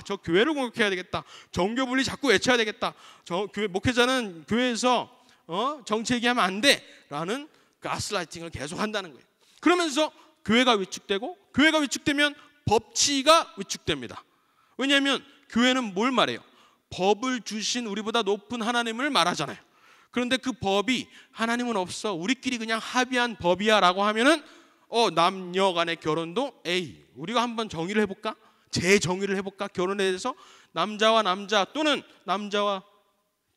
저 교회를 공격해야 되겠다, 정교 분리 자꾸 외쳐야 되겠다, 교회 목회자는 교회에서 정치 얘기하면 안 돼 라는 가스라이팅을 계속 한다는 거예요. 그러면서 교회가 위축되고, 교회가 위축되면 법치가 위축됩니다. 왜냐하면 교회는 뭘 말해요? 법을 주신 우리보다 높은 하나님을 말하잖아요. 그런데 그 법이 하나님은 없어, 우리끼리 그냥 합의한 법이야 라고 하면은 남녀 간의 결혼도 우리가 한번 정의를 해볼까? 재정의를 해볼까? 결혼에 대해서 남자와 남자 또는 남자와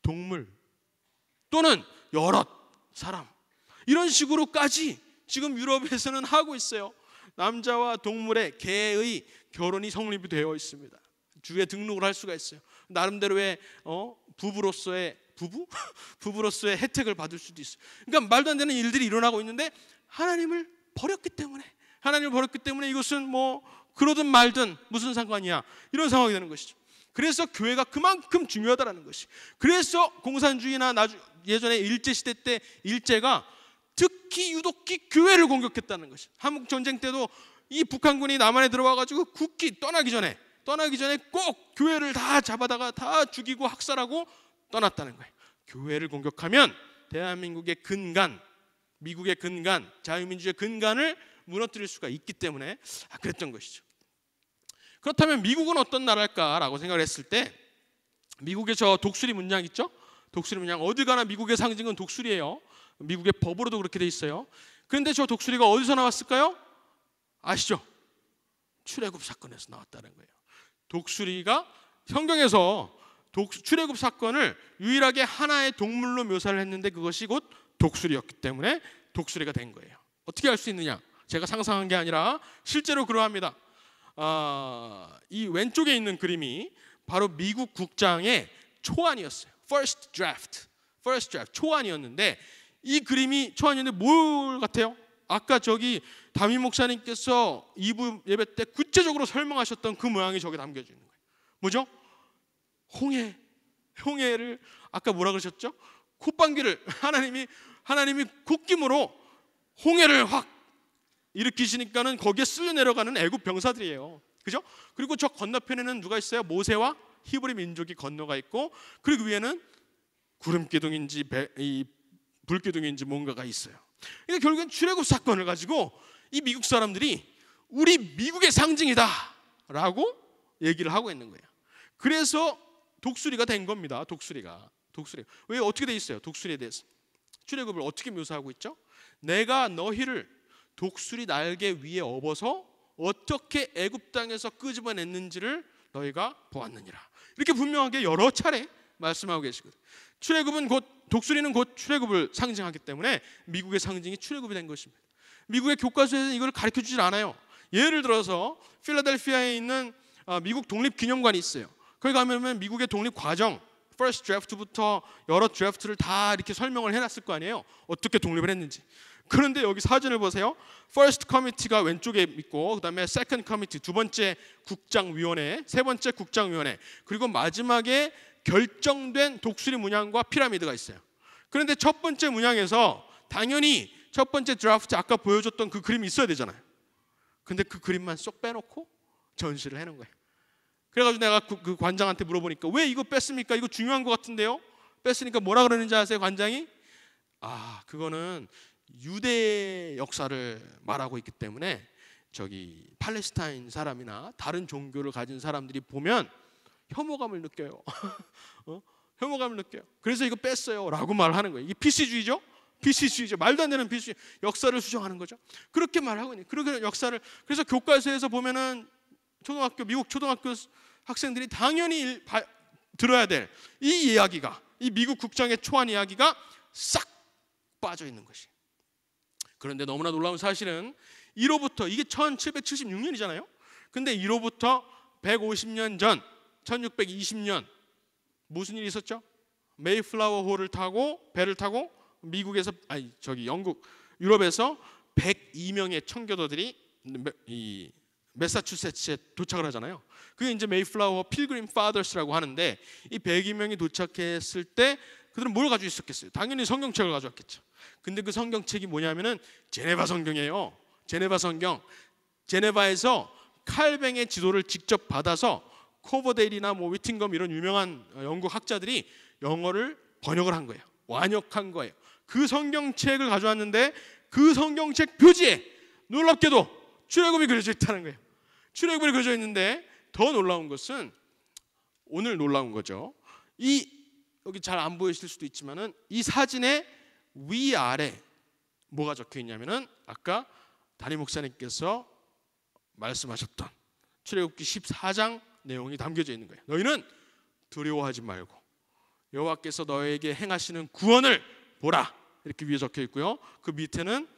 동물 또는 여러 사람 이런 식으로까지 지금 유럽에서는 하고 있어요. 남자와 동물의 개의 결혼이 성립이 되어 있습니다. 주에 등록을 할 수가 있어요. 나름대로의 부부로서의 부부로서의 혜택을 받을 수도 있어요. 그러니까 말도 안 되는 일들이 일어나고 있는데 하나님을 버렸기 때문에 이것은 뭐 그러든 말든 무슨 상관이야 이런 상황이 되는 것이죠. 그래서 교회가 그만큼 중요하다는 것이. 그래서 공산주의나 예전에 일제시대 때 일제가 특히 유독히 교회를 공격했다는 것이. 한국전쟁 때도 이 북한군이 남한에 들어와가지고 국기 떠나기 전에 꼭 교회를 다 잡아다가 다 죽이고 학살하고 떠났다는 거예요. 교회를 공격하면 대한민국의 근간, 미국의 근간, 자유민주주의의 근간을 무너뜨릴 수가 있기 때문에 그랬던 것이죠. 그렇다면 미국은 어떤 나라일까라고 생각을 했을 때 미국의 저 독수리 문양 있죠? 독수리 문양 어디 가나 미국의 상징은 독수리예요. 미국의 법으로도 그렇게 돼 있어요. 그런데 저 독수리가 어디서 나왔을까요? 아시죠? 출애굽 사건에서 나왔다는 거예요. 독수리가 성경에서 출애굽 사건을 유일하게 하나의 동물로 묘사를 했는데 그것이 곧 독수리였기 때문에 독수리가 된 거예요. 어떻게 알 수 있느냐? 제가 상상한 게 아니라 실제로 그러합니다. 이 왼쪽에 있는 그림이 바로 미국 국장의 초안이었어요. First draft 초안이었는데 이 그림이 초안이었는데 뭘 같아요? 아까 저기 담임 목사님께서 2부 예배 때 구체적으로 설명하셨던 그 모양이 저게 담겨져 있는 거예요. 뭐죠? 홍해를 아까 뭐라 그러셨죠? 콧방귀를 하나님이 콧김으로 홍해를 확 일으키시니까는 거기에 쓸려 내려가는 애굽 병사들이에요. 그죠? 그리고 저 건너편에는 누가 있어요? 모세와 히브리 민족이 건너가 있고 그리고 위에는 구름 기둥인지 불 기둥인지 뭔가가 있어요. 그러니까 결국엔 출애굽 사건을 가지고 이 미국 사람들이 우리 미국의 상징이다라고 얘기를 하고 있는 거예요. 그래서 독수리가 된 겁니다. 독수리. 왜 어떻게 돼 있어요? 독수리에 대해서 출애굽을 어떻게 묘사하고 있죠? 내가 너희를 독수리 날개 위에 업어서 어떻게 애굽 땅에서 끄집어냈는지를 너희가 보았느니라. 이렇게 분명하게 여러 차례 말씀하고 계시거든요. 독수리는 곧 출애굽을 상징하기 때문에 미국의 상징이 출애굽이 된 것입니다. 미국의 교과서에서는 이걸 가르쳐 주질 않아요. 예를 들어서 필라델피아에 있는 미국 독립기념관이 있어요. 거기 가면 미국의 독립 과정 first draft부터 여러 드래프트를 다 이렇게 설명을 해놨을 거 아니에요. 어떻게 독립을 했는지. 그런데 여기 사진을 보세요. First Committee가 왼쪽에 있고 그다음에 Second Committee 두 번째 국장위원회, 세 번째 국장위원회 그리고 마지막에 결정된 독수리 문양과 피라미드가 있어요. 그런데 첫 번째 문양에서 당연히 첫 번째 드래프트 아까 보여줬던 그 그림이 있어야 되잖아요. 근데 그 그림만 쏙 빼놓고 전시를 해놓은 거예요. 그래가지고 내가 그 관장한테 물어보니까 왜 이거 뺐습니까? 이거 중요한 것 같은데요? 뺐으니까 뭐라 그러는지 아세요? 관장이? 그거는 유대 역사를 말하고 있기 때문에 저기 팔레스타인 사람이나 다른 종교를 가진 사람들이 보면 혐오감을 느껴요. 혐오감을 느껴요. 그래서 이거 뺐어요 라고 말하는 거예요. 이게 PC주의죠? PC주의죠. 말도 안 되는 PC주의. 역사를 수정하는 거죠. 그렇게 말하고 있는 그렇게 역사를. 그래서 교과서에서 보면은 미국 초등학교 학생들이 당연히 들어야 될 이 이야기가, 이 미국 국장의 초안 이야기가 싹 빠져 있는 것이. 그런데 너무나 놀라운 사실은 이로부터 이게 1776년이잖아요. 근데 이로부터 150년 전 1620년 무슨 일이 있었죠? 메이플라워 호를 타고 배를 타고 미국에서 유럽에서 102명의 청교도들이 이 매사추세츠에 도착을 하잖아요. 그게 이제 메이플라워 필그림 파더스라고 하는데 이 102명이 도착했을 때 그들은 뭘 가지고 있었겠어요? 당연히 성경책을 가져왔겠죠. 근데 그 성경책이 뭐냐면은 제네바 성경이에요. 제네바 성경. 제네바에서 칼뱅의 지도를 직접 받아서 코버데일이나 위팅검 이런 유명한 영국 학자들이 영어를 번역을 한 거예요. 완역한 거예요. 그 성경책을 가져왔는데 그 성경책 표지에 놀랍게도 출애굽이 그려져 있다는 거예요. 출애굽이 그려져 있는데 더 놀라운 것은 오늘 놀라운 거죠. 이 여기 잘 안 보이실 수도 있지만은 이 사진의 위아래 뭐가 적혀 있냐면은 아까 담임 목사님께서 말씀하셨던 출애굽기 14장 내용이 담겨져 있는 거예요. 너희는 두려워하지 말고 여호와께서 너에게 행하시는 구원을 보라, 이렇게 위에 적혀 있고요. 그 밑에는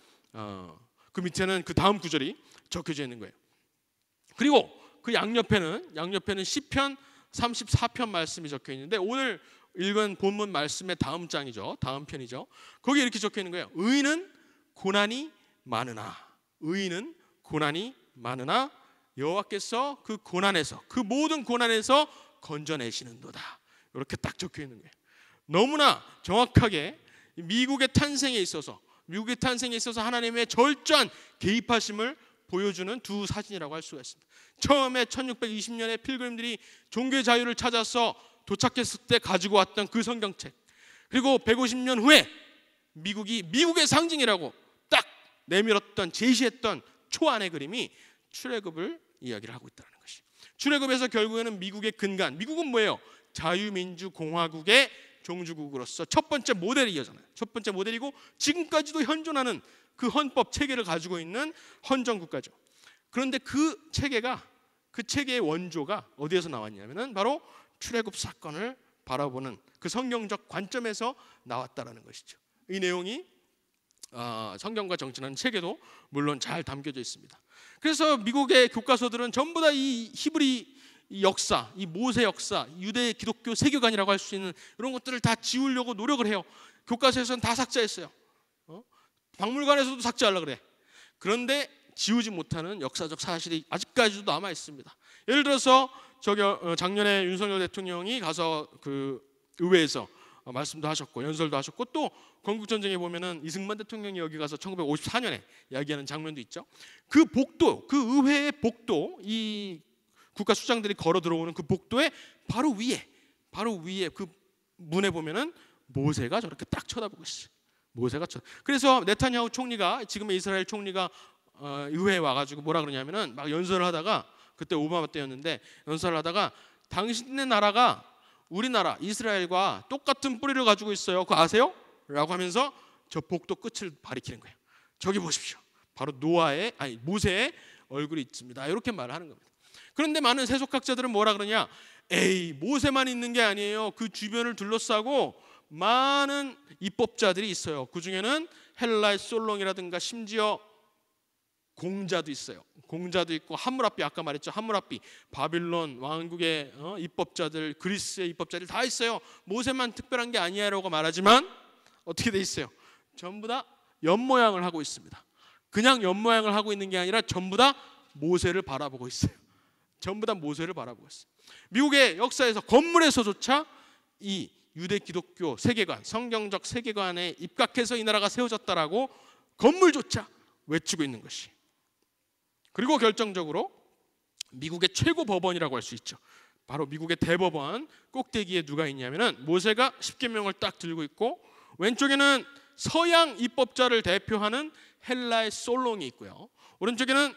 그 다음 구절이 적혀져 있는 거예요. 그리고 그 양옆에는 시편 34편 말씀이 적혀 있는데 오늘 읽은 본문 말씀의 다음 장이죠. 다음 편이죠. 거기에 이렇게 적혀 있는 거예요. 의인은 고난이 많으나 여호와께서 그 고난에서, 그 모든 고난에서 건져내시는도다. 이렇게 딱 적혀 있는 거예요. 너무나 정확하게 미국의 탄생에 있어서 하나님의 절저한 개입하심을 보여주는 두 사진이라고 할 수가 있습니다. 처음에 1620년에 필그림들이 종교의 자유를 찾아서 도착했을 때 가지고 왔던 그 성경책, 그리고 150년 후에 미국의 상징이라고 딱 내밀었던, 제시했던 초안의 그림이 출애굽을 이야기를 하고 있다는 것이. 출애굽에서 결국에는 미국의 근간, 미국은 뭐예요? 자유민주공화국의 종주국으로서 첫 번째 모델이잖아요. 첫 번째 모델이고 지금까지도 현존하는 그 헌법 체계를 가지고 있는 헌정 국가죠. 그런데 그 체계의 원조가 어디에서 나왔냐면은 바로 출애굽 사건을 바라보는 그 성경적 관점에서 나왔다라는 것이죠. 이 내용이 성경과 정치라는 책에도 물론 잘 담겨져 있습니다. 그래서 미국의 교과서들은 전부 다 이 히브리 역사, 이 모세 역사, 유대 기독교 세계관이라고 할 수 있는 이런 것들을 다 지우려고 노력을 해요. 교과서에서는 다 삭제했어요. 박물관에서도 삭제하려고 그래. 그런데 지우지 못하는 역사적 사실이 아직까지도 남아 있습니다. 예를 들어서 작년에 윤석열 대통령이 가서 그 의회에서 말씀도 하셨고 연설도 하셨고, 또 건국전쟁에 보면은 이승만 대통령이 여기 가서 1954년에 이야기하는 장면도 있죠. 그 복도, 그 의회의 복도, 이 국가 수장들이 걸어 들어오는 그 복도에 바로 위에 그 문에 보면은 모세가 저렇게 딱 쳐다보고 있어요. 그래서 네타냐후 총리가, 지금의 이스라엘 총리가 의회에 와가지고 뭐라 그러냐면은 막 연설을 하다가, 그때 오바마 때였는데 연설을 하다가 당신네 나라가 우리나라 이스라엘과 똑같은 뿌리를 가지고 있어요. 그거 아세요? 라고 하면서 저 복도 끝을 가리키는 거예요. 저기 보십시오. 바로 모세의 얼굴이 있습니다. 이렇게 말을 하는 겁니다. 그런데 많은 세속학자들은 뭐라 그러냐? 에이, 모세만 있는 게 아니에요. 그 주변을 둘러싸고 많은 입법자들이 있어요. 그 중에는 헬라의 솔롱이라든가 심지어 공자도 있어요. 공자도 있고 함무라비, 아까 말했죠. 함무라비, 바빌론 왕국의 입법자들, 그리스의 입법자들 다 있어요. 모세만 특별한 게 아니야라고 말하지만 어떻게 돼 있어요? 전부 다 옆모양을 하고 있습니다. 그냥 옆모양을 하고 있는 게 아니라 전부 다 모세를 바라보고 있어요. 미국의 역사에서 건물에서조차 이 유대 기독교 세계관, 성경적 세계관에 입각해서 이 나라가 세워졌다라고 건물조차 외치고 있는 것이. 그리고 결정적으로 미국의 최고 법원이라고 할 수 있죠. 바로 미국의 대법원 꼭대기에 누가 있냐면은 모세가 십계명을 딱 들고 있고, 왼쪽에는 서양 입법자를 대표하는 헬라의 솔롱이 있고요, 오른쪽에는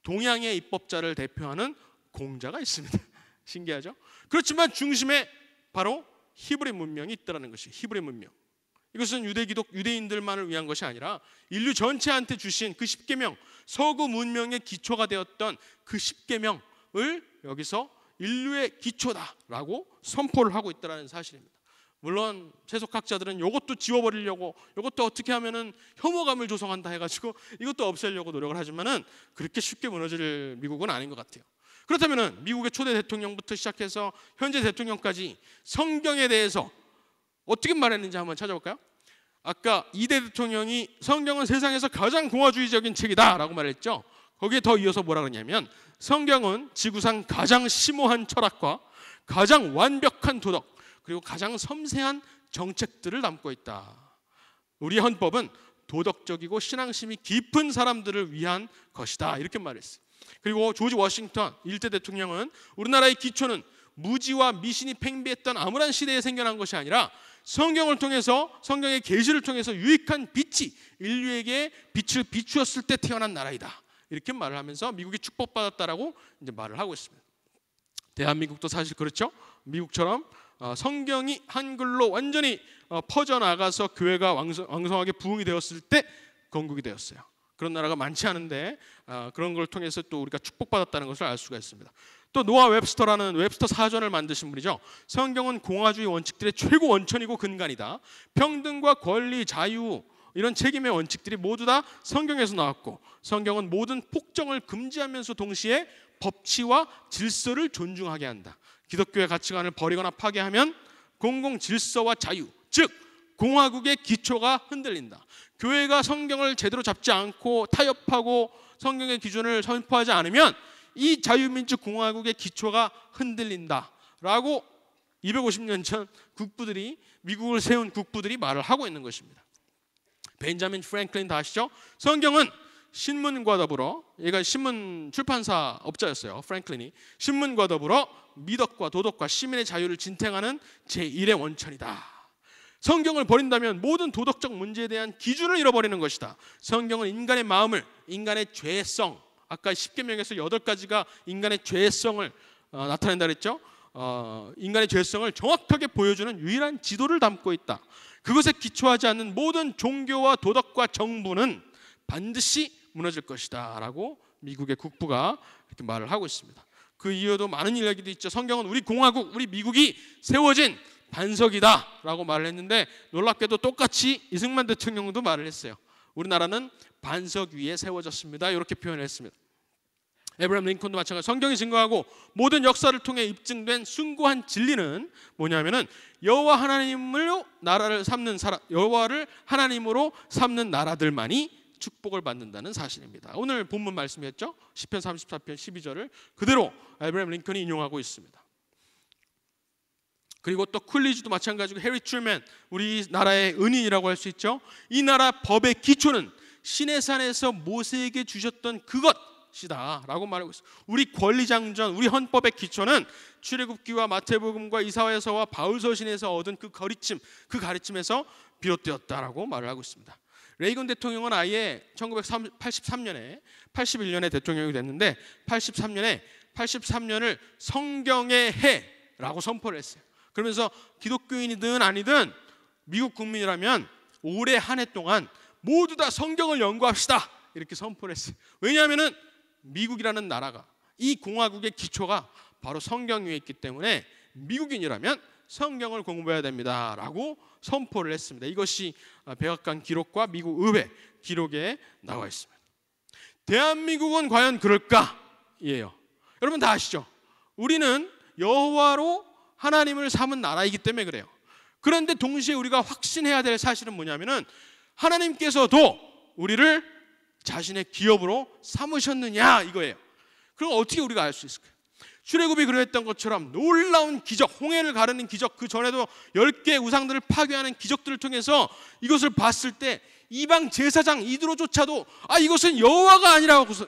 동양의 입법자를 대표하는 공자가 있습니다. 신기하죠? 그렇지만 중심에 바로 히브리 문명이 있다는 것이. 히브리 문명, 이것은 유대인들만을 위한 것이 아니라 인류 전체한테 주신 그 십계명, 서구 문명의 기초가 되었던 그 십계명을 여기서 인류의 기초다라고 선포를 하고 있다는 사실입니다. 물론 세속학자들은 이것도 지워버리려고, 이것도 어떻게 하면은 혐오감을 조성한다 해가지고 이것도 없애려고 노력을 하지만은 그렇게 쉽게 무너질 미국은 아닌 것 같아요. 그렇다면은 미국의 초대 대통령부터 시작해서 현재 대통령까지 성경에 대해서 어떻게 말했는지 한번 찾아볼까요? 아까 이대 대통령이 성경은 세상에서 가장 공화주의적인 책이다라고 말했죠. 거기에 더 이어서 뭐라 그러냐면 성경은 지구상 가장 심오한 철학과 가장 완벽한 도덕, 그리고 가장 섬세한 정책들을 담고 있다. 우리 헌법은 도덕적이고 신앙심이 깊은 사람들을 위한 것이다, 이렇게 말했어요. 그리고 조지 워싱턴 1대 대통령은 우리나라의 기초는 무지와 미신이 팽배했던 암울한 시대에 생겨난 것이 아니라 성경을 통해서, 성경의 계시를 통해서 유익한 빛이 인류에게 빛을 비추었을 때 태어난 나라이다, 이렇게 말을 하면서 미국이 축복받았다라고 이제 말을 하고 있습니다. 대한민국도 사실 그렇죠. 미국처럼 성경이 한글로 완전히 퍼져나가서 교회가 왕성하게 부흥이 되었을 때 건국이 되었어요. 그런 나라가 많지 않은데 그런 걸 통해서 또 우리가 축복받았다는 것을 알 수가 있습니다. 또 노아 웹스터라는 웹스터 사전을 만드신 분이죠. 성경은 공화주의 원칙들의 최고 원천이고 근간이다. 평등과 권리, 자유 이런 책임의 원칙들이 모두 다 성경에서 나왔고, 성경은 모든 폭정을 금지하면서 동시에 법치와 질서를 존중하게 한다. 기독교의 가치관을 버리거나 파괴하면 공공 질서와 자유, 즉 공화국의 기초가 흔들린다. 교회가 성경을 제대로 잡지 않고 타협하고 성경의 기준을 선포하지 않으면 이 자유민주 공화국의 기초가 흔들린다라고 250년 전 국부들이, 미국을 세운 국부들이 말을 하고 있는 것입니다. 벤자민 프랭클린 다 아시죠? 성경은 신문과 더불어, 얘가 신문 출판사 업자였어요. 프랭클린이 신문과 더불어 미덕과 도덕과 시민의 자유를 진탱하는 제1의 원천이다. 성경을 버린다면 모든 도덕적 문제에 대한 기준을 잃어버리는 것이다. 성경은 인간의 마음을, 인간의 죄성, 아까 10계명에서 8가지가 인간의 죄성을 나타낸다 그랬죠. 인간의 죄성을 정확하게 보여주는 유일한 지도를 담고 있다. 그것에 기초하지 않는 모든 종교와 도덕과 정부는 반드시 무너질 것이다 라고 미국의 국부가 이렇게 말을 하고 있습니다. 그 이유도 많은 이야기도 있죠. 성경은 우리 공화국, 우리 미국이 세워진 반석이다 라고 말을 했는데, 놀랍게도 똑같이 이승만 대통령도 말을 했어요. 우리나라는 반석 위에 세워졌습니다, 이렇게 표현을 했습니다. 에브라임 링컨도 마찬가지로 성경이 증거하고 모든 역사를 통해 입증된 숭고한 진리는 뭐냐면은 여호와 하나님을 나라를 삼는 사람, 여호와를 하나님으로 삼는 나라들만이 축복을 받는다는 사실입니다. 오늘 본문 말씀이었죠. 시편 34편 12절을 그대로 에브라임 링컨이 인용하고 있습니다. 그리고 또 쿨리지도 마찬가지고 해리 트루먼, 우리나라의 은인이라고 할 수 있죠. 이 나라 법의 기초는 시내산에서 모세에게 주셨던 그것이다 라고 말하고 있어요. 우리 권리장전, 우리 헌법의 기초는 출애굽기와 마태복음과 이사야서와 바울서신에서 얻은 그 가르침에서 비롯되었다라고 말을 하고 있습니다. 레이건 대통령은 아예 1983년에 81년에 대통령이 됐는데 83년을 성경의 해라고 선포를 했어요. 그러면서 기독교인이든 아니든 미국 국민이라면 올해 한 해 동안 모두 다 성경을 연구합시다 이렇게 선포를 했어요. 왜냐하면 미국이라는 나라가, 이 공화국의 기초가 바로 성경 위에 있기 때문에 미국인이라면 성경을 공부해야 됩니다 라고 선포를 했습니다. 이것이 백악관 기록과 미국 의회 기록에 나와 있습니다. 대한민국은 과연 그럴까? 이에요. 여러분 다 아시죠? 우리는 여호와로 하나님을 삼은 나라이기 때문에 그래요. 그런데 동시에 우리가 확신해야 될 사실은 뭐냐면은 하나님께서도 우리를 자신의 기업으로 삼으셨느냐 이거예요. 그럼 어떻게 우리가 알 수 있을까요? 출애굽이 그랬던 것처럼 놀라운 기적, 홍해를 가르는 기적, 그 전에도 10개의 우상들을 파괴하는 기적들을 통해서 이것을 봤을 때 이방 제사장 이들조차도 이것은 여호와가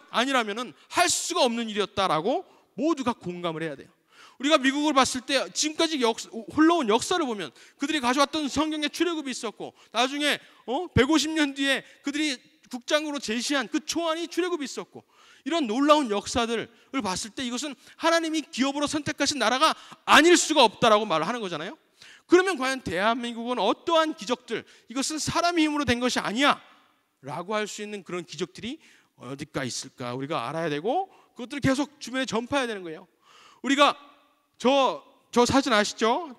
아니라면은 할 수가 없는 일이었다라고 모두가 공감을 해야 돼요. 우리가 미국을 봤을 때 지금까지 흘러온 역사를 보면 그들이 가져왔던 성경에 출애굽이 있었고, 나중에 150년 뒤에 그들이 국장으로 제시한 그 초안이 출애굽이 있었고, 이런 놀라운 역사들을 봤을 때 이것은 하나님이 기업으로 선택하신 나라가 아닐 수가 없다라고 말을 하는 거잖아요. 그러면 과연 대한민국은 어떠한 기적들, 이것은 사람의 힘으로 된 것이 아니야 라고 할 수 있는 그런 기적들이 어디가 있을까 우리가 알아야 되고, 그것들을 계속 주변에 전파해야 되는 거예요. 우리가 저 사진 아시죠?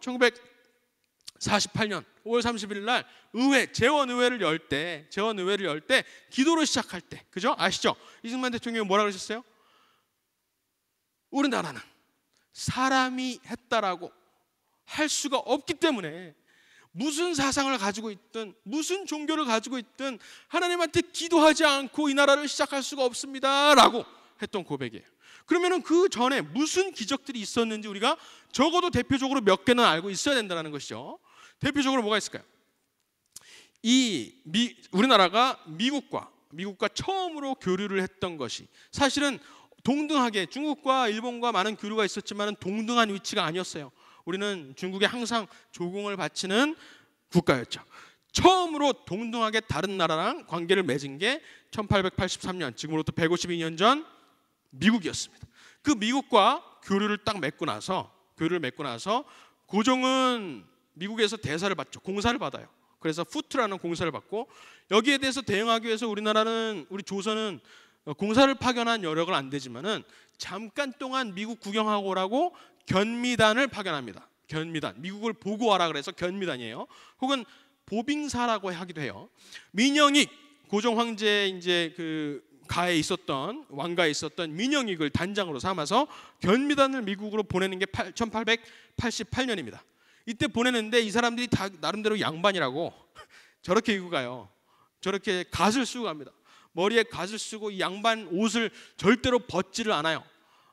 1948년 5월 31일 날 재원의회를 열 때 기도로 시작할 때, 그죠? 아시죠? 이승만 대통령이 뭐라 그러셨어요? 우리나라는 사람이 했다라고 할 수가 없기 때문에 무슨 사상을 가지고 있든 무슨 종교를 가지고 있든 하나님한테 기도하지 않고 이 나라를 시작할 수가 없습니다 라고 했던 고백이에요. 그러면 그 전에 무슨 기적들이 있었는지 우리가 적어도 대표적으로 몇 개는 알고 있어야 된다는 것이죠. 대표적으로 뭐가 있을까요? 우리나라가 미국과 처음으로 교류를 했던 것이, 사실은 동등하게 중국과 일본과 많은 교류가 있었지만 동등한 위치가 아니었어요. 우리는 중국에 항상 조공을 바치는 국가였죠. 처음으로 동등하게 다른 나라랑 관계를 맺은 게 1883년, 지금으로부터 152년 전 미국이었습니다. 그 미국과 교류를 맺고 나서 고종은 미국에서 대사를 받죠. 공사를 받아요. 그래서 푸트라는 공사를 받고 여기에 대해서 대응하기 위해서 우리 조선은 공사를 파견한 여력은 안 되지만은 잠깐 동안 미국 구경하고 오라고 견미단을 파견합니다. 견미단, 미국을 보고 와라 그래서 견미단이에요. 혹은 보빙사라고 하기도 해요. 민영익, 고종 황제 이제 그 가에 있었던 왕가에 있었던 민영익을 단장으로 삼아서 견미단을 미국으로 보내는 게 1888년입니다. 이때 보내는데 이 사람들이 다 나름대로 양반이라고 저렇게 입고 가요. 저렇게 갓을 쓰고 갑니다. 머리에 갓을 쓰고 이 양반 옷을 절대로 벗지를 않아요.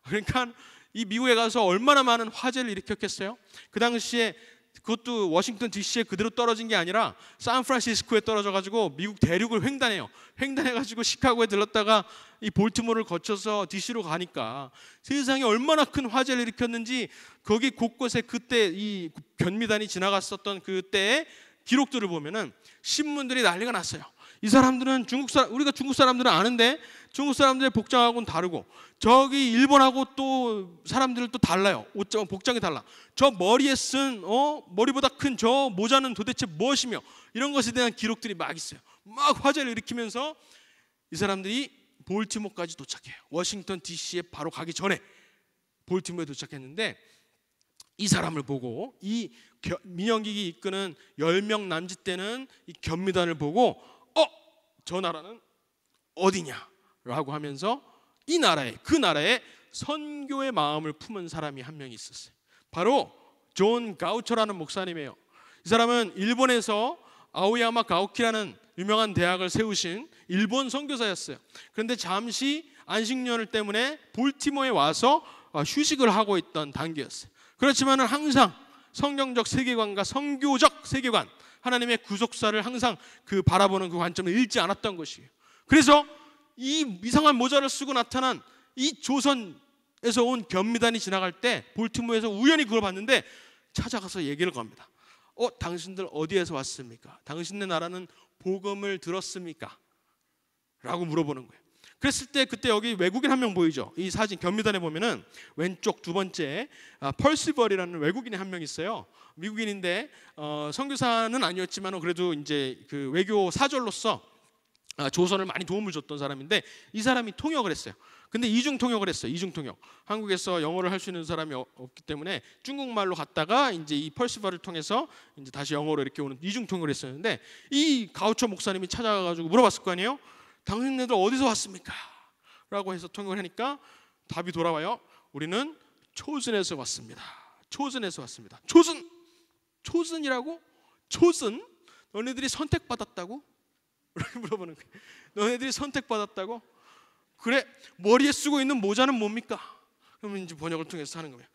그러니까 이 미국에 가서 얼마나 많은 화제를 일으켰겠어요. 그 당시에 그것도 워싱턴 DC에 그대로 떨어진 게 아니라 샌프란시스코에 떨어져 가지고 미국 대륙을 횡단해요. 횡단해 가지고 시카고에 들렀다가 이 볼티모어를 거쳐서 DC로 가니까 세상에 얼마나 큰 화제를 일으켰는지 거기 곳곳에 그때 이 견미단이 지나갔었던 그때의 기록들을 보면은 신문들이 난리가 났어요. 이 사람들은 우리가 중국 사람들은 아는데 중국 사람들의 복장하고는 다르고 저기 일본하고 또 사람들은 또 달라요. 복장이 달라. 저 머리에 쓴 머리보다 큰 저 모자는 도대체 무엇이며 이런 것에 대한 기록들이 막 있어요. 막 화제를 일으키면서 이 사람들이 볼티모어까지 도착해요. 워싱턴 DC에 바로 가기 전에 볼티모어에 도착했는데 이 사람을 보고 이 민영익이 이끄는 10명 남짓되는 이 견미단을 보고 저 나라는 어디냐라고 하면서 그 나라에 선교의 마음을 품은 사람이 한 명 있었어요. 바로 존 가우처라는 목사님이에요. 이 사람은 일본에서 아오야마 가오키라는 유명한 대학을 세우신 일본 선교사였어요. 그런데 잠시 안식년을 때문에 볼티모어에 와서 휴식을 하고 있던 단계였어요. 그렇지만은 항상 성경적 세계관과 선교적 세계관, 하나님의 구속사를 항상 바라보는 그 관점을 잃지 않았던 것이에요. 그래서 이 이상한 모자를 쓰고 나타난 이 조선에서 온 견미단이 지나갈 때 볼티모어에서 우연히 그걸 봤는데 찾아가서 얘기를 겁니다. 당신들 어디에서 왔습니까? 당신네 나라는 복음을 들었습니까? 라고 물어보는 거예요. 그랬을 때 그때 여기 외국인 한 명 보이죠? 이 사진 견미단에 보면은 왼쪽 두 번째 펄시벌이라는 외국인이 한 명 있어요. 미국인인데 선교사는 아니었지만 그래도 이제 그 외교 사절로서 조선을 많이 도움을 줬던 사람인데 이 사람이 통역을 했어요. 근데 이중 통역을 했어요. 이중 통역. 한국에서 영어를 할 수 있는 사람이 없기 때문에 중국말로 갔다가 이제 이 펄시벌을 통해서 이제 다시 영어로 이렇게 오는 이중 통역을 했었는데 이 가우처 목사님이 찾아가가지고 물어봤을 거 아니에요? 당신네들 어디서 왔습니까? 라고 해서 통역을 하니까 답이 돌아와요. 우리는 초즌에서 왔습니다. 초즌에서 왔습니다. 초즌이라고? 초즌? 너네들이 선택받았다고? 이렇게 물어보는 거예요. 너네들이 선택받았다고? 그래, 머리에 쓰고 있는 모자는 뭡니까? 그러면 이제 번역을 통해서 하는 거예요.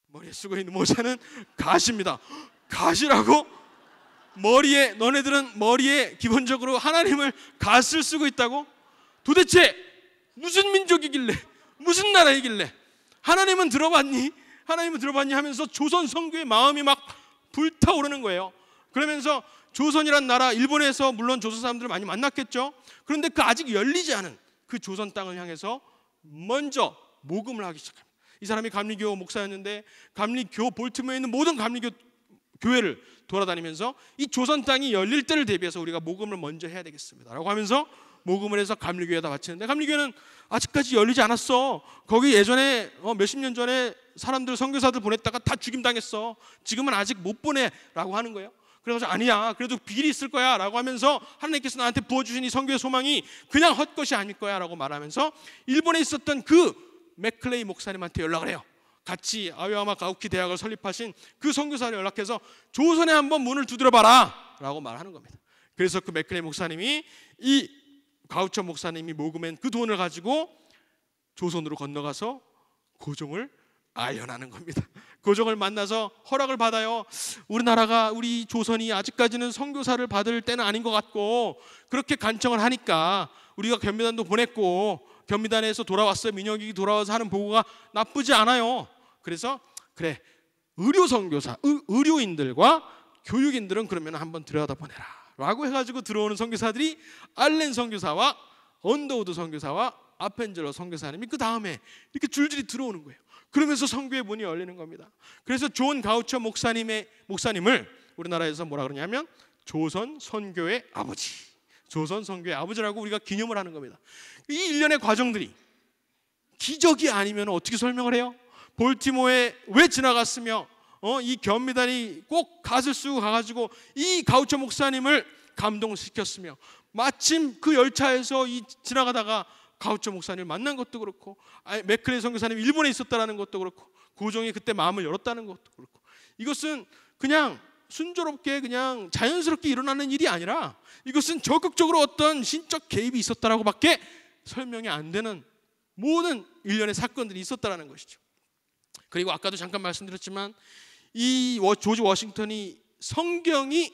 머리에 쓰고 있는 모자는 갓입니다. 갓이라고? 너네들은 머리에 기본적으로 하나님을 갓을 쓰고 있다고? 도대체 무슨 민족이길래, 무슨 나라이길래 하나님은 들어봤니? 하면서 조선 선교의 마음이 막 불타오르는 거예요. 그러면서 조선이란 나라, 일본에서 물론 조선 사람들을 많이 만났겠죠. 그런데 그 아직 열리지 않은 그 조선 땅을 향해서 먼저 모금을 하기 시작합니다. 이 사람이 감리교 목사였는데 감리교 볼티모어에 있는 모든 감리교 교회를 돌아다니면서 이 조선 땅이 열릴 때를 대비해서 우리가 모금을 먼저 해야 되겠습니다 라고 하면서 모금을 해서 감리교회에다 바치는데 감리교회는 아직까지 열리지 않았어. 거기 예전에 몇십 년 전에 사람들 선교사들 보냈다가 다 죽임당했어. 지금은 아직 못 보내라고 하는 거예요. 그래서 아니야, 그래도 비밀이 있을 거야 라고 하면서 하나님께서 나한테 부어주신 이 선교의 소망이 그냥 헛것이 아닐 거야 라고 말하면서 일본에 있었던 그 맥클레이 목사님한테 연락을 해요. 같이 아오야마 가오키 대학을 설립하신 그 선교사를 연락해서 조선에 한번 문을 두드려봐라 라고 말하는 겁니다. 그래서 그 맥클레이 목사님이 이 가우처 목사님이 모금한 그 돈을 가지고 조선으로 건너가서 고종을 아연하는 겁니다. 고종을 만나서 허락을 받아요. 우리 조선이 아직까지는 선교사를 받을 때는 아닌 것 같고 그렇게 간청을 하니까 우리가 견미단도 보냈고 견미단에서 돌아왔어요. 민영익이 돌아와서 하는 보고가 나쁘지 않아요. 그래서 그래, 의료 선교사, 의료인들과 교육인들은 그러면 한번 들여다보내라 라고 해가지고 들어오는 선교사들이 알렌 선교사와 언더우드 선교사와 아펜젤러 선교사님이 그 다음에 이렇게 줄줄이 들어오는 거예요. 그러면서 선교의 문이 열리는 겁니다. 그래서 존 가우처 목사님을 우리나라에서 뭐라 그러냐면 조선 선교의 아버지, 조선 선교의 아버지라고 우리가 기념을 하는 겁니다. 이 일련의 과정들이 기적이 아니면 어떻게 설명을 해요? 볼티모어에 왜 지나갔으며 이 견미단이 꼭 갓을 쓰고 가가지고 이 가우처 목사님을 감동시켰으며, 마침 그 열차에서 지나가다가 가우처 목사님을 만난 것도 그렇고, 맥클레이 선교사님이 일본에 있었다는 것도 그렇고, 고종이 그때 마음을 열었다는 것도 그렇고, 이것은 그냥 순조롭게 그냥 자연스럽게 일어나는 일이 아니라 이것은 적극적으로 어떤 신적 개입이 있었다라고밖에 설명이 안 되는 모든 일련의 사건들이 있었다라는 것이죠. 그리고 아까도 잠깐 말씀드렸지만 이 조지 워싱턴이 성경이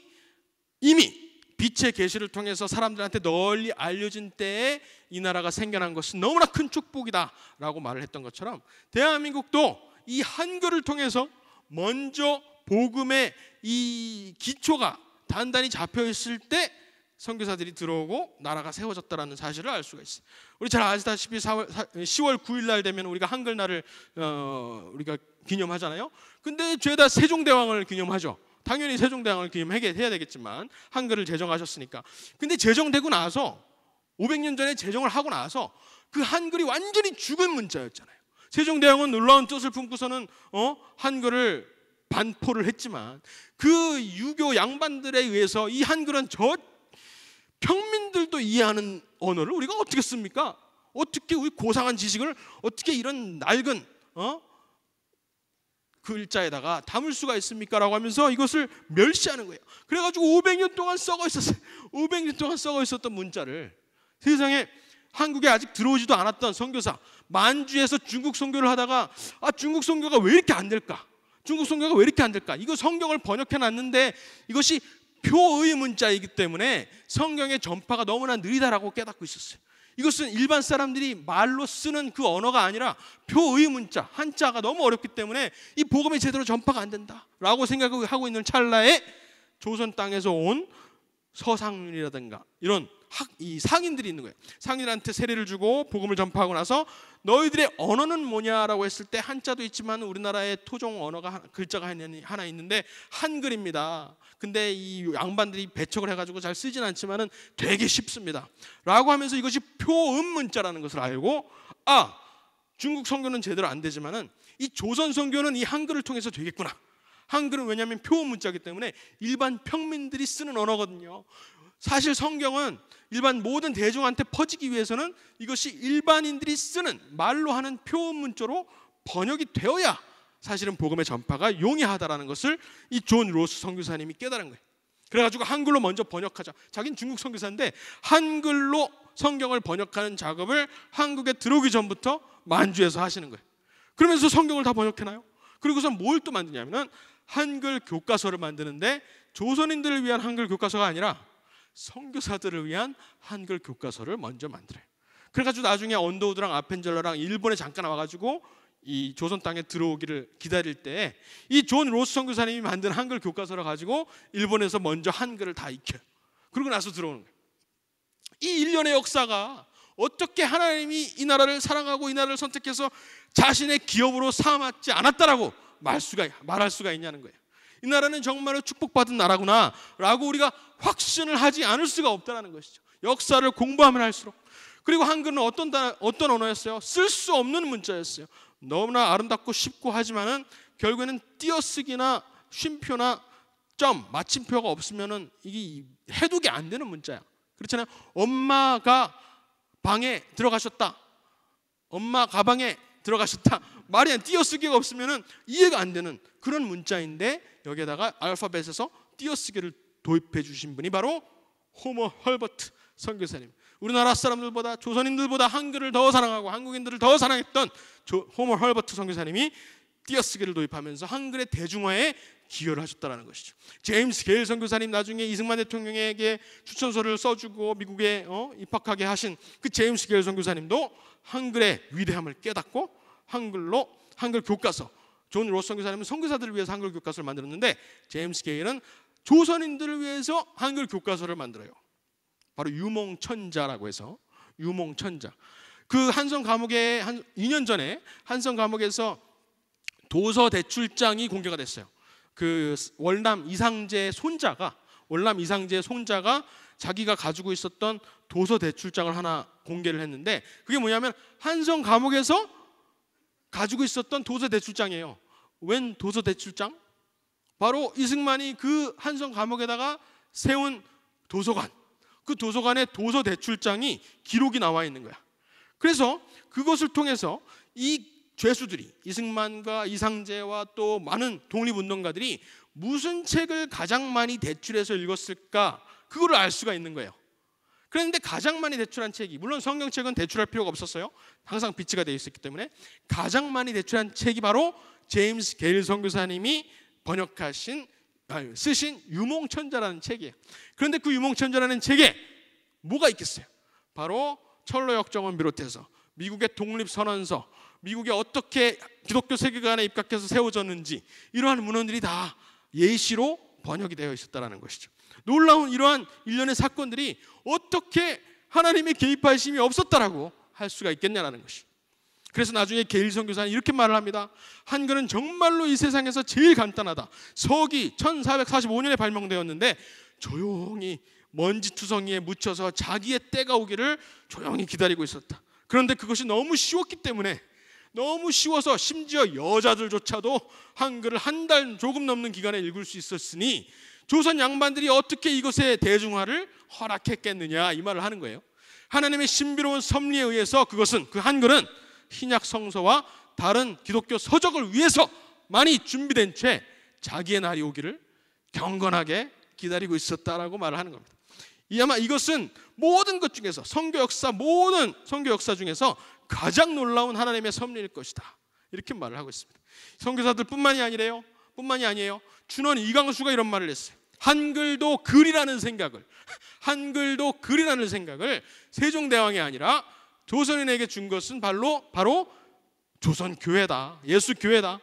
이미 빛의 계시를 통해서 사람들한테 널리 알려진 때에 이 나라가 생겨난 것은 너무나 큰 축복이다라고 말을 했던 것처럼, 대한민국도 이 한글을 통해서 먼저 복음의 이 기초가 단단히 잡혀 있을 때 선교사들이 들어오고 나라가 세워졌다라는 사실을 알 수가 있어요. 우리 잘 아시다시피 10월 9일 날 되면 우리가 한글날을 우리가 기념하잖아요. 근데 죄다 세종대왕을 기념하죠. 당연히 세종대왕을 기념해야 되겠지만 한글을 제정하셨으니까. 근데 제정되고 나서 500년 전에 제정을 하고 나서 그 한글이 완전히 죽은 문자였잖아요. 세종대왕은 놀라운 뜻을 품고서는 한글을 반포를 했지만 그 유교 양반들에 의해서 이 한글은 저 평민들도 이해하는 언어를 우리가 어떻게 씁니까? 어떻게 우리 고상한 지식을 어떻게 이런 낡은 글자에다가 담을 수가 있습니까? 라고 하면서 이것을 멸시하는 거예요. 그래가지고 500년 동안 썩어 있었어요. 500년 동안 썩어 있었던 문자를 세상에 한국에 아직 들어오지도 않았던 선교사 만주에서 중국 선교를 하다가 중국 선교가 왜 이렇게 안 될까? 중국 선교가 왜 이렇게 안 될까? 이거 성경을 번역해 놨는데 이것이 표의 문자이기 때문에 성경의 전파가 너무나 느리다라고 깨닫고 있었어요. 이것은 일반 사람들이 말로 쓰는 그 언어가 아니라 표의 문자, 한자가 너무 어렵기 때문에 이 복음이 제대로 전파가 안 된다라고 생각하고 있는 찰나에 조선 땅에서 온 서상윤이라든가 이런 이 상인들이 있는 거예요. 상인한테 세례를 주고 복음을 전파하고 나서 너희들의 언어는 뭐냐라고 했을 때 한자도 있지만 우리나라의 토종 언어가 글자가 하나 있는데 한글입니다. 근데 이 양반들이 배척을 해가지고 잘 쓰진 않지만은 되게 쉽습니다 라고 하면서 이것이 표음 문자라는 것을 알고 중국 선교는 제대로 안 되지만은 이 조선 선교는 이 한글을 통해서 되겠구나. 한글은 왜냐하면 표음 문자이기 때문에 일반 평민들이 쓰는 언어거든요. 사실 성경은 일반 모든 대중한테 퍼지기 위해서는 이것이 일반인들이 쓰는 말로 하는 표음 문자로 번역이 되어야 사실은 복음의 전파가 용이하다라는 것을 이 존 로스 선교사님이 깨달은 거예요. 그래가지고 한글로 먼저 번역하자. 자기는 중국 선교사인데 한글로 성경을 번역하는 작업을 한국에 들어오기 전부터 만주에서 하시는 거예요. 그러면서 성경을 다 번역해놔요. 그리고서 뭘 또 만드냐면은 한글 교과서를 만드는데 조선인들을 위한 한글 교과서가 아니라 선교사들을 위한 한글 교과서를 먼저 만들어요. 그래가지고 나중에 언더우드랑 아펜젤러랑 일본에 잠깐 와가지고 이 조선 땅에 들어오기를 기다릴 때 이 존 로스 선교사님이 만든 한글 교과서를 가지고 일본에서 먼저 한글을 다 익혀요. 그러고 나서 들어오는 거예요. 이 일련의 역사가 어떻게 하나님이 이 나라를 사랑하고 이 나라를 선택해서 자신의 기업으로 삼았지 않았다라고 말할 수가 있냐는 거예요. 이 나라는 정말로 축복받은 나라구나 라고 우리가 확신을 하지 않을 수가 없다는 것이죠. 역사를 공부하면 할수록. 그리고 한글은 어떤 언어였어요? 쓸 수 없는 문자였어요. 너무나 아름답고 쉽고 하지만은 결국에는 띄어쓰기나 쉼표나 점, 마침표가 없으면은 이게 해독이 안 되는 문자야. 그렇잖아요. 엄마가 방에 들어가셨다. 엄마 가방에 들어가셨다. 말이 안 띄어쓰기가 없으면은 이해가 안 되는 그런 문자인데 여기에다가 알파벳에서 띄어쓰기를 도입해 주신 분이 바로 호머 헐버트 선교사님. 우리나라 사람들보다 조선인들보다 한글을 더 사랑하고 한국인들을 더 사랑했던 호머 헐버트 선교사님이 띄어쓰기를 도입하면서 한글의 대중화에 기여를 하셨다는 것이죠. 제임스 게일 선교사님, 나중에 이승만 대통령에게 추천서를 써주고 미국에 입학하게 하신 그 제임스 게일 선교사님도 한글의 위대함을 깨닫고 한글 교과서, 존 로스 선교사님은 선교사들을 위해서 한글 교과서를 만들었는데 제임스 게일은 조선인들을 위해서 한글 교과서를 만들어요. 바로 유몽천자라고 해서 유몽천자. 그 한성 감옥에 2년 전에 한성 감옥에서 도서 대출장이 공개가 됐어요. 그 월남 이상재의 손자가 자기가 가지고 있었던 도서 대출장을 하나 공개를 했는데, 그게 뭐냐면 한성 감옥에서 가지고 있었던 도서 대출장이에요. 웬 도서 대출장? 바로 이승만이 그 한성 감옥에다가 세운 도서관, 그 도서관에 도서 대출장이 기록이 나와 있는 거야. 그래서 그것을 통해서 이 죄수들이, 이승만과 이상재와 또 많은 독립운동가들이 무슨 책을 가장 많이 대출해서 읽었을까, 그거를 알 수가 있는 거예요. 그런데 가장 많이 대출한 책이, 물론 성경책은 대출할 필요가 없었어요. 항상 비치가 되어 있었기 때문에. 가장 많이 대출한 책이 바로 제임스 게일 선교사님이 쓰신 유몽천자라는 책이에요. 그런데 그 유몽천자라는 책에 뭐가 있겠어요? 바로 철로역정원 비롯해서 미국의 독립선언서, 미국에 어떻게 기독교 세계관에 입각해서 세워졌는지, 이러한 문헌들이 다 예시로 번역이 되어 있었다는 것이죠. 놀라운 이러한 일련의 사건들이 어떻게 하나님의 개입하심이 없었다라고 할 수가 있겠냐라는 것이. 그래서 나중에 게일 선교사는 이렇게 말을 합니다. 한글은 정말로 이 세상에서 제일 간단하다. 서기 1445년에 발명되었는데 조용히 먼지투성이에 묻혀서 자기의 때가 오기를 조용히 기다리고 있었다. 그런데 그것이 너무 쉬웠기 때문에, 너무 쉬워서 심지어 여자들조차도 한글을 한 달 조금 넘는 기간에 읽을 수 있었으니 조선 양반들이 어떻게 이것의 대중화를 허락했겠느냐, 이 말을 하는 거예요. 하나님의 신비로운 섭리에 의해서 그 한글은 신약 성서와 다른 기독교 서적을 위해서 많이 준비된 채 자기의 날이 오기를 경건하게 기다리고 있었다라고 말을 하는 겁니다. 아마 이것은 모든 것 중에서 모든 선교 역사 중에서 가장 놀라운 하나님의 섭리일 것이다, 이렇게 말을 하고 있습니다. 선교사들 뿐만이 아니에요. 춘원 이강수가 이런 말을 했어요. 한글도 글이라는 생각을 세종대왕이 아니라 조선인에게 준 것은 바로 조선교회다, 예수교회다.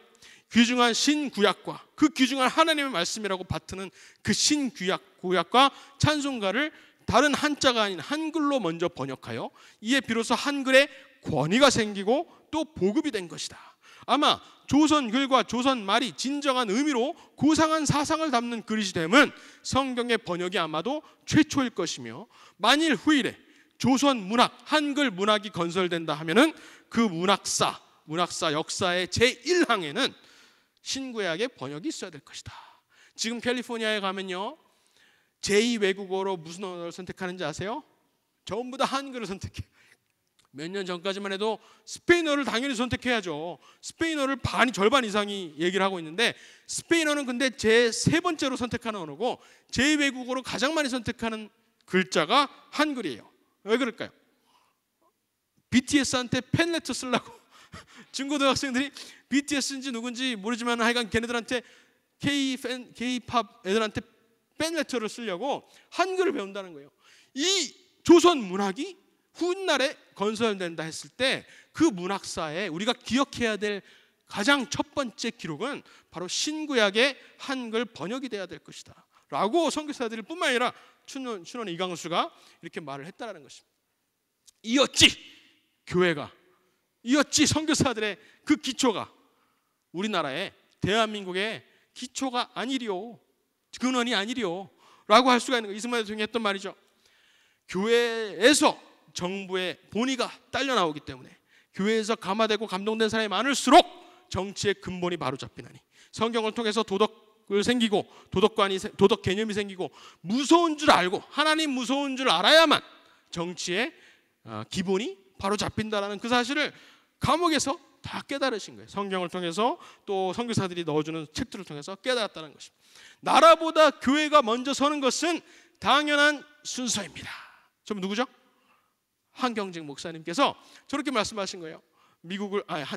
귀중한 신구약과 그 귀중한 하나님의 말씀이라고 바트는 그 신구약과 찬송가를 다른 한자가 아닌 한글로 먼저 번역하여 이에 비로소 한글에 권위가 생기고 또 보급이 된 것이다. 아마 조선글과 조선말이 진정한 의미로 고상한 사상을 담는 그릇이 되면 성경의 번역이 아마도 최초일 것이며, 만일 후일에 조선 문학, 한글 문학이 건설된다 하면은 그 문학사 역사의 제1항에는 신구약의 번역이 있어야 될 것이다. 지금 캘리포니아에 가면요, 제2외국어로 무슨 언어를 선택하는지 아세요? 전부 다 한글을 선택해요. 몇 년 전까지만 해도 스페인어를 당연히 선택해야죠. 스페인어를 절반 이상이 얘기를 하고 있는데, 스페인어는 근데 제3 번째로 선택하는 언어고 제2외국어로 가장 많이 선택하는 글자가 한글이에요. 왜 그럴까요? BTS한테 팬레터 쓰려고 중고등학생들이 BTS인지 누군지 모르지만 하여간 걔네들한테 K-팝 애들한테 팬레터를 쓰려고 한글을 배운다는 거예요. 이 조선 문학이 훗날에 건설된다 했을 때 그 문학사에 우리가 기억해야 될 가장 첫 번째 기록은 바로 신구약의 한글 번역이 돼야 될 것이다 라고 선교사들 뿐만 아니라 춘원 이강수가 이렇게 말을 했다는 것입니다. 이었지 선교사들의 그 기초가 우리나라의 대한민국의 기초가 아니리요, 근원이 아니리요 라고 할 수가 있는 거예요. 이승만 대통령이 했던 말이죠. 교회에서 정부의 본의가 딸려 나오기 때문에 교회에서 감화되고 감동된 사람이 많을수록 정치의 근본이 바로 잡히나니, 성경을 통해서 도덕을 생기고 도덕 개념이 생기고 무서운 줄 알고 하나님 무서운 줄 알아야만 정치의 기본이 바로 잡힌다라는 그 사실을 감옥에서 다 깨달으신 거예요. 성경을 통해서 또 선교사들이 넣어주는 책들을 통해서 깨달았다는 것입니다. 나라보다 교회가 먼저 서는 것은 당연한 순서입니다. 좀 누구죠? 한경직 목사님께서 저렇게 말씀하신 거예요.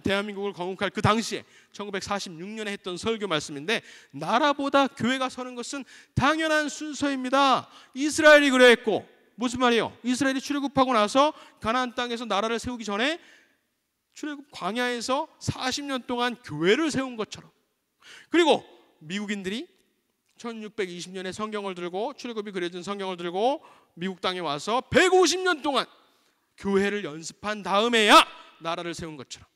대한민국을 건국할 그 당시에 1946년에 했던 설교 말씀인데, 나라보다 교회가 서는 것은 당연한 순서입니다. 이스라엘이 그랬고, 무슨 말이에요? 이스라엘이 출애굽하고 나서 가나안 땅에서 나라를 세우기 전에 출애굽 광야에서 40년 동안 교회를 세운 것처럼, 그리고 미국인들이 1620년에 성경을 들고, 출애굽이 그려진 성경을 들고 미국 땅에 와서 150년 동안 교회를 연습한 다음에야 나라를 세운 것처럼,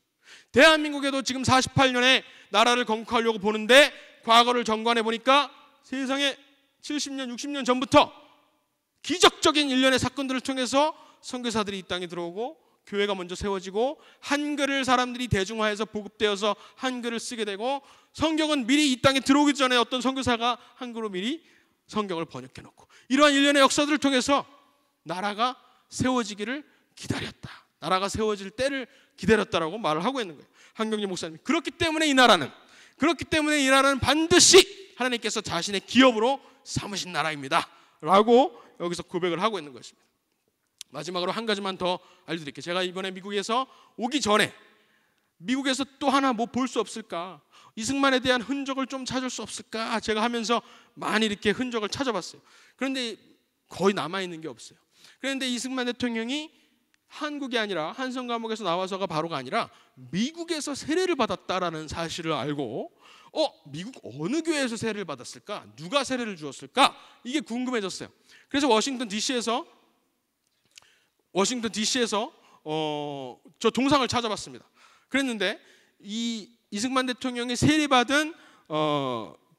대한민국에도 지금 48년에 나라를 건국하려고 보는데 과거를 점검해 보니까 세상에 70년, 60년 전부터 기적적인 일련의 사건들을 통해서 선교사들이 이 땅에 들어오고 교회가 먼저 세워지고 한글을 사람들이 대중화해서 보급되어서 한글을 쓰게 되고 성경은 미리 이 땅에 들어오기 전에 어떤 선교사가 한글로 미리 성경을 번역해 놓고 이러한 일련의 역사들을 통해서 나라가 세워지기를 기다렸다. 나라가 세워질 때를 기다렸다라고 말을 하고 있는 거예요. 한경재 목사님. 그렇기 때문에 이 나라는 반드시 하나님께서 자신의 기업으로 삼으신 나라입니다. 라고 여기서 고백을 하고 있는 것입니다. 마지막으로 한 가지만 더 알려드릴게요. 제가 이번에 미국에서 오기 전에 미국에서 또 하나 뭐 볼 수 없을까? 이승만에 대한 흔적을 좀 찾을 수 없을까? 제가 하면서 많이 이렇게 흔적을 찾아봤어요. 그런데 거의 남아있는 게 없어요. 그런데 이승만 대통령이 한국이 아니라 한성 감옥에서 나와서가 바로가 아니라 미국에서 세례를 받았다라는 사실을 알고 미국 어느 교회에서 세례를 받았을까? 누가 세례를 주었을까? 이게 궁금해졌어요. 그래서 워싱턴 DC에서 저 동상을 찾아봤습니다. 그랬는데 이승만 대통령이 세례받은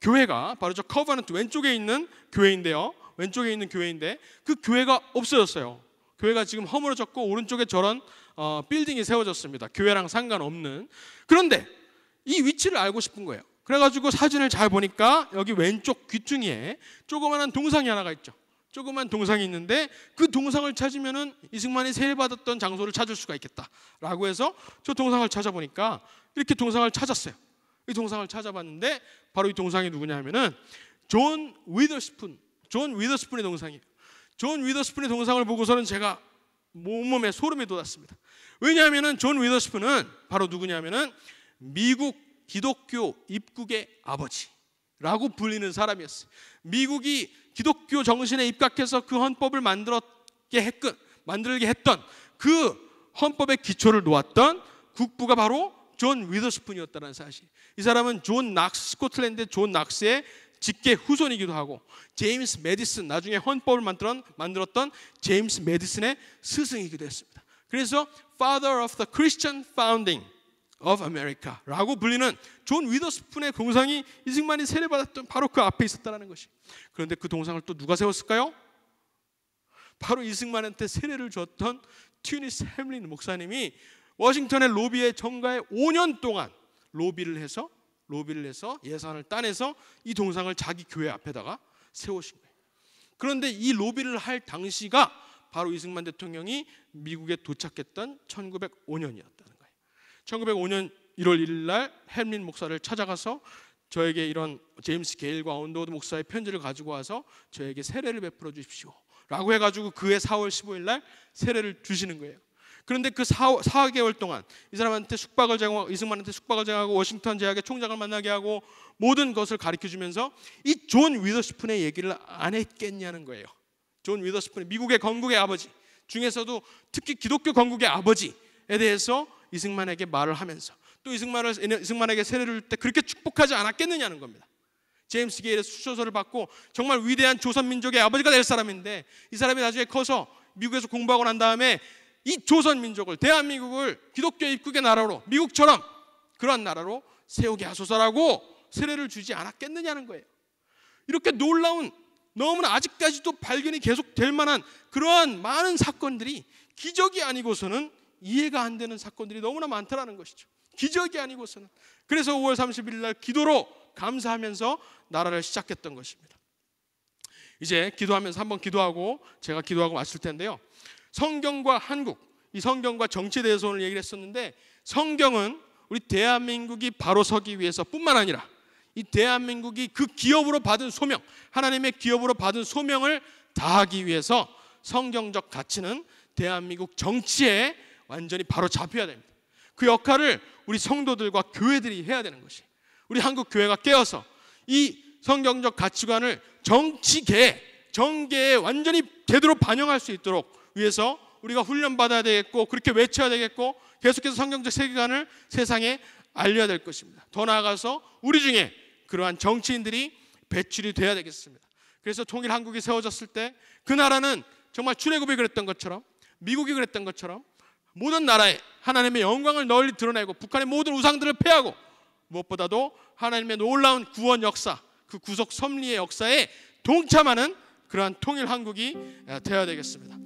교회가 바로 저 커버넌트 왼쪽에 있는 교회인데요. 왼쪽에 있는 교회인데 그 교회가 없어졌어요. 교회가 지금 허물어졌고 오른쪽에 저런 빌딩이 세워졌습니다. 교회랑 상관없는. 그런데 이 위치를 알고 싶은 거예요. 그래가지고 사진을 잘 보니까 여기 왼쪽 귀퉁이에 조그마한 동상이 하나가 있죠. 조그만 동상이 있는데 그 동상을 찾으면은 이승만이 세례받았던 장소를 찾을 수가 있겠다라고 해서 저 동상을 찾아보니까 이렇게 동상을 찾았어요. 이 동상을 찾아봤는데 바로 이 동상이 누구냐 하면은 존 위더스푼의 동상이에요. 존 위더스푼의 동상을 보고서는 제가 온몸에 소름이 돋았습니다. 왜냐하면은 존 위더스푼은 바로 누구냐면은 미국 기독교 입국의 아버지라고 불리는 사람이었어요. 미국이 기독교 정신에 입각해서 그 헌법을 만들게 했던 그 헌법의 기초를 놓았던 국부가 바로 존 위더스푼이었다는 사실. 이 사람은 스코틀랜드의 존 낙스의 직계 후손이기도 하고 제임스 메디슨, 나중에 헌법을 만들었던 제임스 메디슨의 스승이기도 했습니다. 그래서 Father of the Christian Founding of America라고 불리는 존 위더스푼의 동상이 이승만이 세례받았던 바로 그 앞에 있었다는 것이. 그런데 그 동상을 또 누가 세웠을까요? 바로 이승만한테 세례를 줬던 튜니스 햄린 목사님이 워싱턴의 로비에 정가에 5년 동안 로비를 해서 예산을 따내서 이 동상을 자기 교회 앞에다가 세우신 거예요. 그런데 이 로비를 할 당시가 바로 이승만 대통령이 미국에 도착했던 1905년이었다는 거예요. 1905년 1월 1일 날 햄린 목사를 찾아가서 저에게 이런 제임스 게일과 언더우드 목사의 편지를 가지고 와서 저에게 세례를 베풀어 주십시오 라고 해가지고 그해 4월 15일 날 세례를 주시는 거예요. 그런데 그 4개월 동안 이 사람한테 이승만한테 숙박을 제공하고 워싱턴 제약의 총장을 만나게 하고 모든 것을 가르쳐주면서 이 존 위더스푼의 얘기를 안 했겠냐는 거예요. 존 위더스푼이 미국의 건국의 아버지 중에서도 특히 기독교 건국의 아버지에 대해서 이승만에게 말을 하면서 또 이승만에게 세례를 줄 때 그렇게 축복하지 않았겠느냐는 겁니다. 제임스 게일의 수cho서를 받고 정말 위대한 조선민족의 아버지가 될 사람인데 이 사람이 나중에 커서 미국에서 공부하고 난 다음에 이 조선민족을, 대한민국을 기독교 입국의 나라로, 미국처럼 그러한 나라로 세우게 하소서라고 세례를 주지 않았겠느냐는 거예요. 이렇게 놀라운, 너무나 아직까지도 발견이 계속될 만한 그러한 많은 사건들이 기적이 아니고서는 이해가 안 되는 사건들이 너무나 많다라는 것이죠. 기적이 아니고서는. 그래서 5월 31일 날 기도로 감사하면서 나라를 시작했던 것입니다. 이제 기도하면서 한번 기도하고 제가 기도하고 왔을 텐데요. 성경과 한국, 이 성경과 정치에 대해서 오늘 얘기를 했었는데 성경은 우리 대한민국이 바로 서기 위해서 뿐만 아니라 이 대한민국이 그 기업으로 받은 소명, 하나님의 기업으로 받은 소명을 다하기 위해서 성경적 가치는 대한민국 정치에 완전히 바로 잡혀야 됩니다. 그 역할을 우리 성도들과 교회들이 해야 되는 것이, 우리 한국 교회가 깨어서 이 성경적 가치관을 정계에 완전히 제대로 반영할 수 있도록 위해서 우리가 훈련받아야 되겠고 그렇게 외쳐야 되겠고 계속해서 성경적 세계관을 세상에 알려야 될 것입니다. 더 나아가서 우리 중에 그러한 정치인들이 배출이 돼야 되겠습니다. 그래서 통일 한국이 세워졌을 때 그 나라는 정말 출애굽이 그랬던 것처럼, 미국이 그랬던 것처럼 모든 나라에 하나님의 영광을 널리 드러내고 북한의 모든 우상들을 폐하고 무엇보다도 하나님의 놀라운 구원 역사, 그 구속 섭리의 역사에 동참하는 그러한 통일 한국이 되어야 되겠습니다.